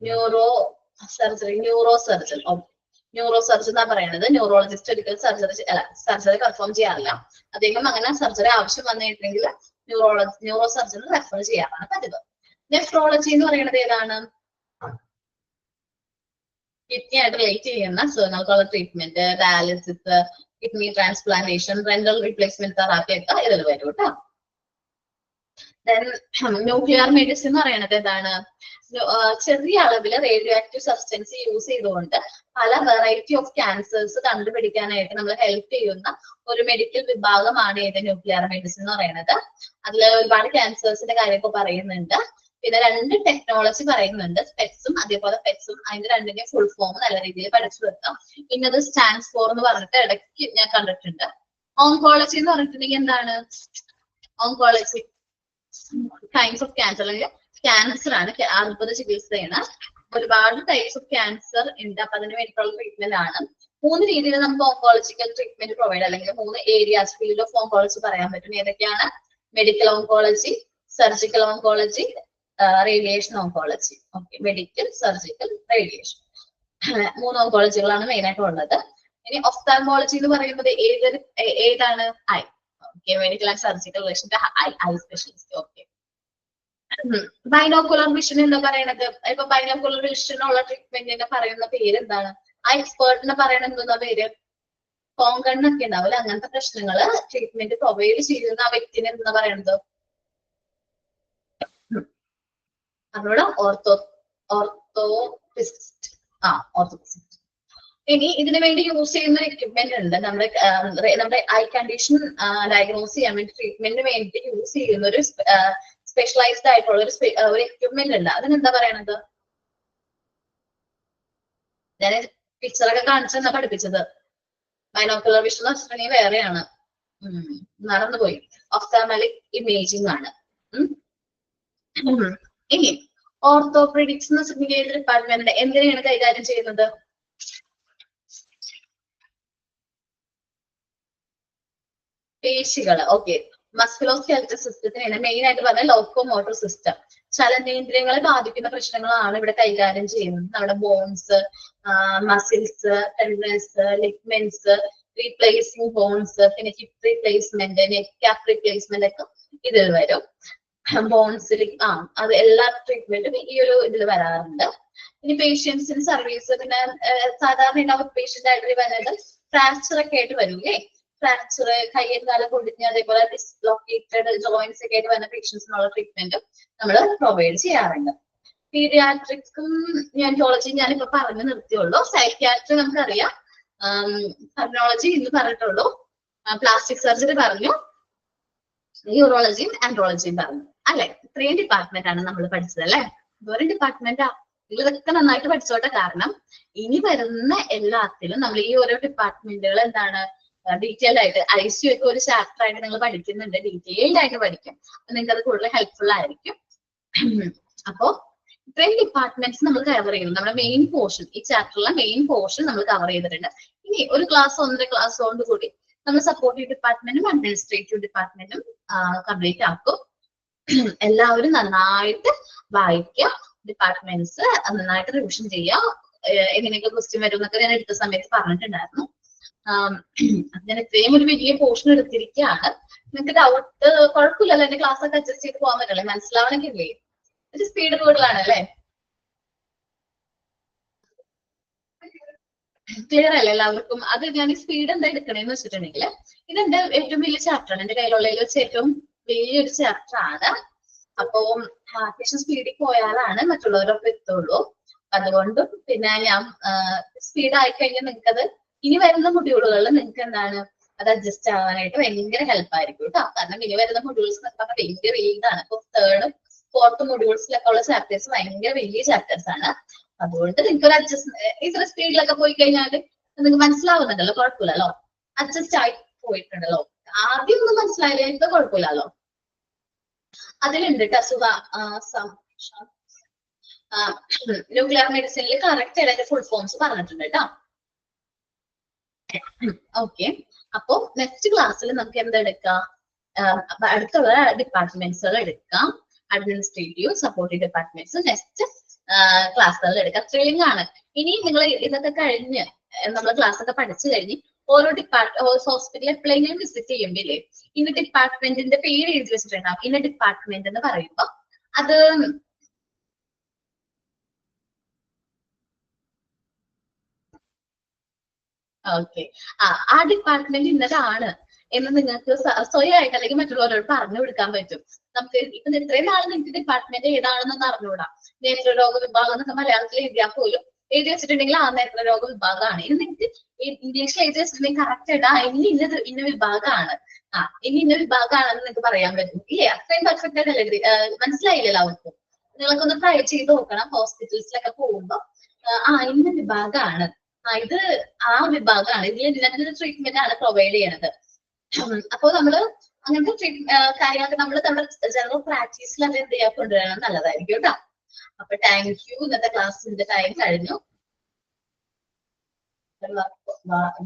ന്യൂറോ സർജറി എന്നാ പറയുന്നത്. ന്യൂറോളജിസ്റ്റ് ഒരിക്കലും സർജറി പെർഫോം ചെയ്യാറില്ല. അദ്ദേഹം അങ്ങനെ സർജറി ആവശ്യം വന്നിട്ടുണ്ടെങ്കിൽ ന്യൂറോ സർജറി റെഫർ ചെയ്യാറാണ് പതിവ്. നെഫ്രോളജി എന്ന് പറയുന്നത് ഏതാണ്? കിഡ്നി ആയിട്ട് റിലേറ്റ് ചെയ്യുന്ന അസുഖങ്ങൾക്കുള്ള treatment, dialysis, kidney transplantation, renal replacement therapy ഒക്കെ ഇതിൽ വരും കേട്ടോ. ദെൻ ന്യൂക്ലിയർ മെഡിസിൻ എന്ന് പറയുന്നത് എന്താണ്? ചെറിയ അളവിൽ റേഡിയോ ആക്റ്റീവ് സബ്സ്റ്റൻസ് യൂസ് ചെയ്തുകൊണ്ട് പല വെറൈറ്റി ഓഫ് ക്യാൻസേഴ്സ് കണ്ടുപിടിക്കാനായിട്ട് നമ്മൾ ഹെൽപ്പ് ചെയ്യുന്ന ഒരു മെഡിക്കൽ വിഭാഗമാണ് ഇത് ന്യൂക്ലിയർ മെഡിസിൻ എന്ന് പറയുന്നത്. അതിൽ ഒരുപാട് ക്യാൻസേഴ്സിന്റെ കാര്യമൊക്കെ പറയുന്നുണ്ട്. പിന്നെ രണ്ട് ടെക്നോളജി പറയുന്നുണ്ട്, സ്പെറ്റ്സും അതേപോലെ പെറ്റ്സും. അതിന്റെ രണ്ടിന്റെയും ഫുൾ ഫോം നല്ല രീതിയിൽ പഠിച്ചു വെക്കാം. ഇന്നത് സ്റ്റാൻഡ്സ് ഫോർ എന്ന് പറഞ്ഞിട്ട് ഇടയ്ക്ക് ഞാൻ കണ്ടിട്ടുണ്ട്. ഓങ്കോളജി എന്ന് പറഞ്ഞിട്ടുണ്ടെങ്കിൽ എന്താണ്? ഓങ്കോളജി കൈൻഡ്സ് ഓഫ് ക്യാൻസർ, അല്ലെങ്കിൽ ക്യാൻസർ ആണ്, അർബുദ ചികിത്സയാണ്. ഒരുപാട് ടൈപ്സ് ഓഫ് ക്യാൻസർ ഉണ്ട്. അപ്പൊ അതിന് വേണ്ടിയിട്ടുള്ള ട്രീറ്റ്മെന്റ് ആണ്. 3 രീതിയിൽ നമുക്ക് ഓങ്കോളജിക്കൽ ട്രീറ്റ്മെന്റ് പ്രൊവൈഡ്, അല്ലെങ്കിൽ 3 ഏരിയാസ് ഫീൽഡ് ഓഫ് ഓങ്കോളജി പറയാൻ പറ്റും. ഏതൊക്കെയാണ്? Medical oncology, surgical oncology, radiation oncology. Okay, medical, surgical, radiation 3 ഓങ്കോളജികളാണ് മെയിൻ ആയിട്ട് ഉള്ളത്. ഇനി ഒഫ്താൽമോളജി എന്ന് പറയുന്നത് ഏതാണ്? Eye. Okay, medical and surgical റിലേഷന്റെ eye specialist. Okay, binocular vision എന്ന് പറയുന്നത്, ഇപ്പൊ ബൈനോക്കുലർ വിഷനുള്ള ട്രീറ്റ്മെന്റിന് പറയുന്ന പേര് എന്താണ്? ആ എക്സ്പേർട്ടിനെ പറയുന്നത് എന്താ പേര്? കോങ്കണ്ണൊക്കെ ഉണ്ടാവില്ല, അങ്ങനത്തെ പ്രശ്നങ്ങള് ട്രീറ്റ്മെന്റ് പ്രൊവൈഡ് ചെയ്യുന്ന ആ വ്യക്തിനെ എന്താ പറയുന്നത്? അതോടെ ഓർത്തോപിസ്റ്റ്. ഓർത്തോപിസ്റ്റ്. ഇനി ഇതിനു വേണ്ടി യൂസ് ചെയ്യുന്ന ഒരു എക്യുപ്മെന്റ് ഉണ്ട്. നമ്മുടെ ഐ കണ്ടീഷൻ ഡയഗ്നോസ് ചെയ്യാൻ വേണ്ടി ട്രീറ്റ്മെന്റിന് വേണ്ടി യൂസ് ചെയ്യുന്ന ഒരു സ്പെഷ്യലൈസ്ഡ് ആയിട്ടുള്ള ഒരു എക്യുപ്മെന്റ് ഉണ്ട്. അതിനെന്താ പറയണത്? ഞാൻ പിക്ചറൊക്കെ കാണിച്ചെന്നാ പഠിപ്പിച്ചത്. ബൈനോക്കുലർ വിഷൻ എന്ന് വെച്ചിട്ടുണ്ടെങ്കിൽ വേറെയാണ്, നടന്നുപോയി. ഒഫ്താൽമോളജിക് ഇമേജിംഗ് ആണ്. ഇനി ഓർത്തോപെഡിക്സ് എന്ന് വെച്ചിട്ടുണ്ടെങ്കിൽ ഏത് ഡിപ്പാർട്ട്മെന്റ് എന്തിനാണ് കൈകാര്യം ചെയ്യുന്നത്? പേശികള്. ഓക്കെ, മസ്കുലോസ്കെലറ്റൽ സിസ്റ്റത്തിനാണ് മെയിൻ ആയിട്ട് പറഞ്ഞ ലോക്കോമോട്ടർ സിസ്റ്റം. ചലനേന്ദ്രിയങ്ങളെ ബാധിക്കുന്ന പ്രശ്നങ്ങളാണ് ഇവിടെ കൈകാര്യം ചെയ്യുന്നത്. നമ്മുടെ bones, muscles, tendons, ligaments, replacing bones, പിന്നെ hip replacement, neck cap replacement ഒക്കെ ഇതിൽ വരും. ബോൺസിൽ അത് എല്ലാ ട്രീറ്റ്മെന്റും ഈ ഒരു ഇതിൽ വരാറുണ്ട്. ഇനി പേഷ്യൻസിന് സർവീസ്, പിന്നെ സാധാരണ ഔട്ട് പേഷ്യന്റ് ആയിട്ട് വരുന്നത് ഫ്രാക്ചർ ഒക്കെ ആയിട്ട് വരൂല്ലേ? ഫ്രാക്ചർ, കയ്യും കാലം പൊടിഞ്ഞ്, അതേപോലെ ഡിസ്ലൊക്കേറ്റഡ് ജോയിന്റ്സ് ഒക്കെ ആയിട്ട് വരുന്ന പേഷ്യൻസിനുള്ള ട്രീറ്റ്മെന്റും നമ്മൾ പ്രൊവൈഡ് ചെയ്യാറുണ്ട്. പീഡിയാട്രിക്സും ന്യൂറോളജിയും ഞാനിപ്പോ പറഞ്ഞു നിർത്തിയുള്ളൂ. സൈക്യാട്രി നമുക്കറിയാം, കർഡിയോളജി ഇന്ന് പറഞ്ഞിട്ടുള്ളൂ, പ്ലാസ്റ്റിക് സർജറി പറഞ്ഞു, ന്യൂറോളജിയും ആൻഡ്രോളജിയും പറഞ്ഞു അല്ലെ? ഇത്രയും ഡിപ്പാർട്ട്മെന്റ് ആണ് നമ്മൾ പഠിച്ചത് അല്ലെ? ഇതൊരു ഡിപ്പാർട്ട്മെന്റാ. ഇതൊക്കെ നന്നായിട്ട് പഠിച്ചോട്ടെ. കാരണം ഇനി വരുന്ന എല്ലാത്തിലും നമ്മൾ ഈ ഓരോ ഡിപ്പാർട്ട്മെന്റുകൾ എന്താണ് ഡീറ്റെയിൽഡ് ആയിട്ട്, ICU ഒക്കെ ഒരു ചാപ്റ്റർ ആയിട്ട് നിങ്ങൾ പഠിക്കുന്നുണ്ട്, ഡീറ്റെയിൽഡ് ആയിട്ട് പഠിക്കും. അപ്പൊ നിങ്ങൾക്ക് അത് കൂടുതൽ ഹെൽപ്ഫുൾ ആയിരിക്കും. അപ്പോ ഇത്രയും ഡിപ്പാർട്ട്മെന്റ്സ് നമ്മൾ കവർ ചെയ്യുന്നു. നമ്മുടെ മെയിൻ പോർഷൻ, ഈ ചാപ്റ്ററിലെ മെയിൻ പോർഷൻ നമ്മൾ കവർ ചെയ്തിട്ടുണ്ട്. ഇനി ഒരു ക്ലാസ് 1.5 ക്ലാസ്സോട് കൂടി നമ്മൾ സപ്പോർട്ടീവ് ഡിപ്പാർട്ട്മെന്റും അഡ്മിനിസ്ട്രേറ്റീവ് ഡിപ്പാർട്ട്മെന്റും കംപ്ലീറ്റ് ആക്കും. എല്ലാവരും നന്നായിട്ട് വായിക്കുക, ഡിപ്പാർട്ട്മെന്റ്സ് നന്നായിട്ട് റിവിഷൻ ചെയ്യുക. എങ്ങനെയൊക്കെ ക്വസ്റ്റ്യൻ വരും എന്നൊക്കെ ഞാൻ എടുത്ത സമയത്ത് പറഞ്ഞിട്ടുണ്ടായിരുന്നു. ഞാൻ ഇത്രയും ഒരു വലിയ പോർഷൻ എടുത്തിരിക്കുകയാണ്. നിങ്ങൾക്ക് ഡൗട്ട് കുഴപ്പമില്ലല്ലോ, എന്റെ ക്ലാസ് ഒക്കെ അഡ്ജസ്റ്റ് ചെയ്ത് പോകാൻ പറ്റില്ലേ? മനസ്സിലാവണമെങ്കിലേ ഒരു സ്പീഡ് കൂടുതലാണ് അല്ലേ? ക്ലിയർ അല്ലേ എല്ലാവർക്കും? അത് ഞാൻ സ്പീഡ് എന്താ എടുക്കണേന്ന് വെച്ചിട്ടുണ്ടെങ്കിൽ ഇതെന്റെ ഏറ്റവും വലിയ ചാപ്റ്റർ ആണ്, എന്റെ കയ്യിലുള്ളതിൽ വെച്ച് ഏറ്റവും വലിയൊരു ചാപ്റ്റർ ആണ്. അപ്പോ അത്യാവശ്യം സ്പീഡിൽ പോയാലാണ് മറ്റുള്ളവരൊപ്പം എത്തുള്ളൂ. അതുകൊണ്ടും പിന്നെ ഞാൻ സ്പീഡ് ആയി കഴിഞ്ഞാൽ നിങ്ങൾക്ക് അത് ഇനി വരുന്ന മൊഡ്യൂളുകളിൽ നിങ്ങൾക്ക് എന്താണ് അത് അഡ്ജസ്റ്റ് ആവാനായിട്ട് ഭയങ്കര ഹെൽപ്പ് ആയിരിക്കും കേട്ടോ. കാരണം ഇനി വരുന്ന മൊഡ്യൂൾസ് എന്ന് പറഞ്ഞാൽ ഭയങ്കര വലുതാണ്. ഇപ്പൊ തേർഡ് ഫോർത്ത് മൊഡ്യൂൾസിലൊക്കെ ഉള്ള ചാപ്റ്റേഴ്സ് ഭയങ്കര വലിയ ചാപ്റ്റേഴ്സ് ആണ്. അതുകൊണ്ട് നിങ്ങൾക്ക് ഒരു അഡ്ജസ്റ്റ് ഇത്ര സ്പീഡിലൊക്കെ പോയി കഴിഞ്ഞാൽ നിങ്ങൾക്ക് മനസ്സിലാവുന്നുണ്ടല്ലോ, കുഴപ്പമില്ലല്ലോ. അഡ്ജസ്റ്റ് ആയി പോയിട്ടുണ്ടല്ലോ. ആദ്യം ഒന്നും മനസ്സിലായില്ലെങ്കിൽ കുഴപ്പമില്ലല്ലോ. അതിലുണ്ട് കേട്ടോ ന്യൂക്ലിയർ മെഡിസിനിൽ കറക്റ്റ് ആയിട്ട് ഫുൾ ഫോംസ് പറഞ്ഞിട്ടുണ്ട് കേട്ടോ. ഓക്കെ, അപ്പോ നെക്സ്റ്റ് ക്ലാസ്സിൽ നമുക്ക് എന്തെടുക്കാം, അടുത്തുള്ള ഡിപ്പാർട്ട്മെന്റ്സുകൾ എടുക്കാം. അഡ്മിനിസ്ട്രേറ്റീവ് സപ്പോർട്ടീവ് ഡിപ്പാർട്ട്മെന്റ്സ് നെക്സ്റ്റ് ക്ലാസ്സുകളിൽ എടുക്കാം. ത്രില്ലിംഗ് ആണ്. ഇനി നിങ്ങൾ ഇതൊക്കെ കഴിഞ്ഞ് നമ്മൾ ക്ലാസ് ഒക്കെ പഠിച്ചു കഴിഞ്ഞ് ഓരോ ഹോസ്പിറ്റലിൽ എപ്പോഴെങ്കിലും വിസിറ്റ് ചെയ്യുമ്പോഴേ ഇന്ന ഡിപ്പാർട്ട്മെന്റിന്റെ പേര് എഴുതി വെച്ചിട്ടുണ്ടാവും. ഇന്ന ഡിപ്പാർട്ട്മെന്റ് എന്ന് പറയുമ്പോ അത് ഓക്കെ ആ ഡിപ്പാർട്ട്മെന്റ് ഇന്നതാണ് എന്ന് നിങ്ങൾക്ക് സ്വയമായിട്ട് അല്ലെങ്കിൽ മറ്റുള്ളവരോട് പറഞ്ഞു കൊടുക്കാൻ പറ്റും. നമുക്ക് ഇപ്പൊ ഇത്രയും നാളെ നിങ്ങൾക്ക് ഡിപ്പാർട്ട്മെന്റ് ഏതാണെന്ന് അറിഞ്ഞുകൂടാ. നേത്രരോഗ വിഭാഗം എന്നൊക്കെ മലയാളത്തിൽ എഴുതിയാൽ പോലും എഴുതി വെച്ചിട്ടുണ്ടെങ്കിൽ ആ നേത്രരോഗ വിഭാഗമാണ്. ഇത് നിങ്ങൾക്ക് ഇംഗ്ലീഷിൽ എഴുതി വെച്ചിട്ടുണ്ടെങ്കിൽ കറക്റ്റ് ആയിട്ട് ഇന്ന വിഭാഗമാണ്, ഇനി ഇന്ന വിഭാഗമാണെന്ന് നിങ്ങൾക്ക് പറയാൻ പറ്റും. ഇല്ലേ? അത്രയും പെർഫെക്റ്റ് ആയിട്ടല്ലേ മനസ്സിലായില്ല എല്ലാവർക്കും? നിങ്ങളൊക്കെ ഒന്ന് ട്രൈ ചെയ്ത് നോക്കണം. ഹോസ്പിറ്റൽസിലൊക്കെ പോകുമ്പോ ഇന്ന വിഭാഗമാണ്, ഇത് ആ വിഭാഗമാണ്, ഇതിൽ ഇതിനൊരു ട്രീറ്റ്മെന്റ് ആണ് പ്രൊവൈഡ് ചെയ്യണത്. അപ്പൊ നമ്മള് അങ്ങനത്തെ കാര്യങ്ങളൊക്കെ നമ്മൾ നമ്മുടെ ജനറൽ പ്രാക്ടീസിൽ അത് എന്ത് ചെയ്യാൻ കൊണ്ടുവരണം നല്ലതായിരിക്കും കേട്ടോ. അപ്പൊ താങ്ക് യു. ഇന്നത്തെ ക്ലാസ്സിന്റെ ടൈം കഴിഞ്ഞു.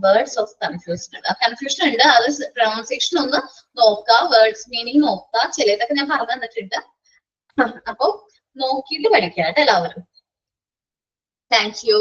വേർഡ്സ് ഓഫ് കൺഫ്യൂഷൻ ഉണ്ട്. അത് പ്രൊണൗൺസിയേഷൻ ഒന്ന് നോക്കുക, വേർഡ്സ് മീനിങ് നോക്കുക. ചിലതൊക്കെ ഞാൻ പറഞ്ഞു തന്നിട്ടുണ്ട്. അപ്പൊ നോക്കിയിട്ട് പഠിക്കാം കേട്ടോ എല്ലാവരും. Thank you.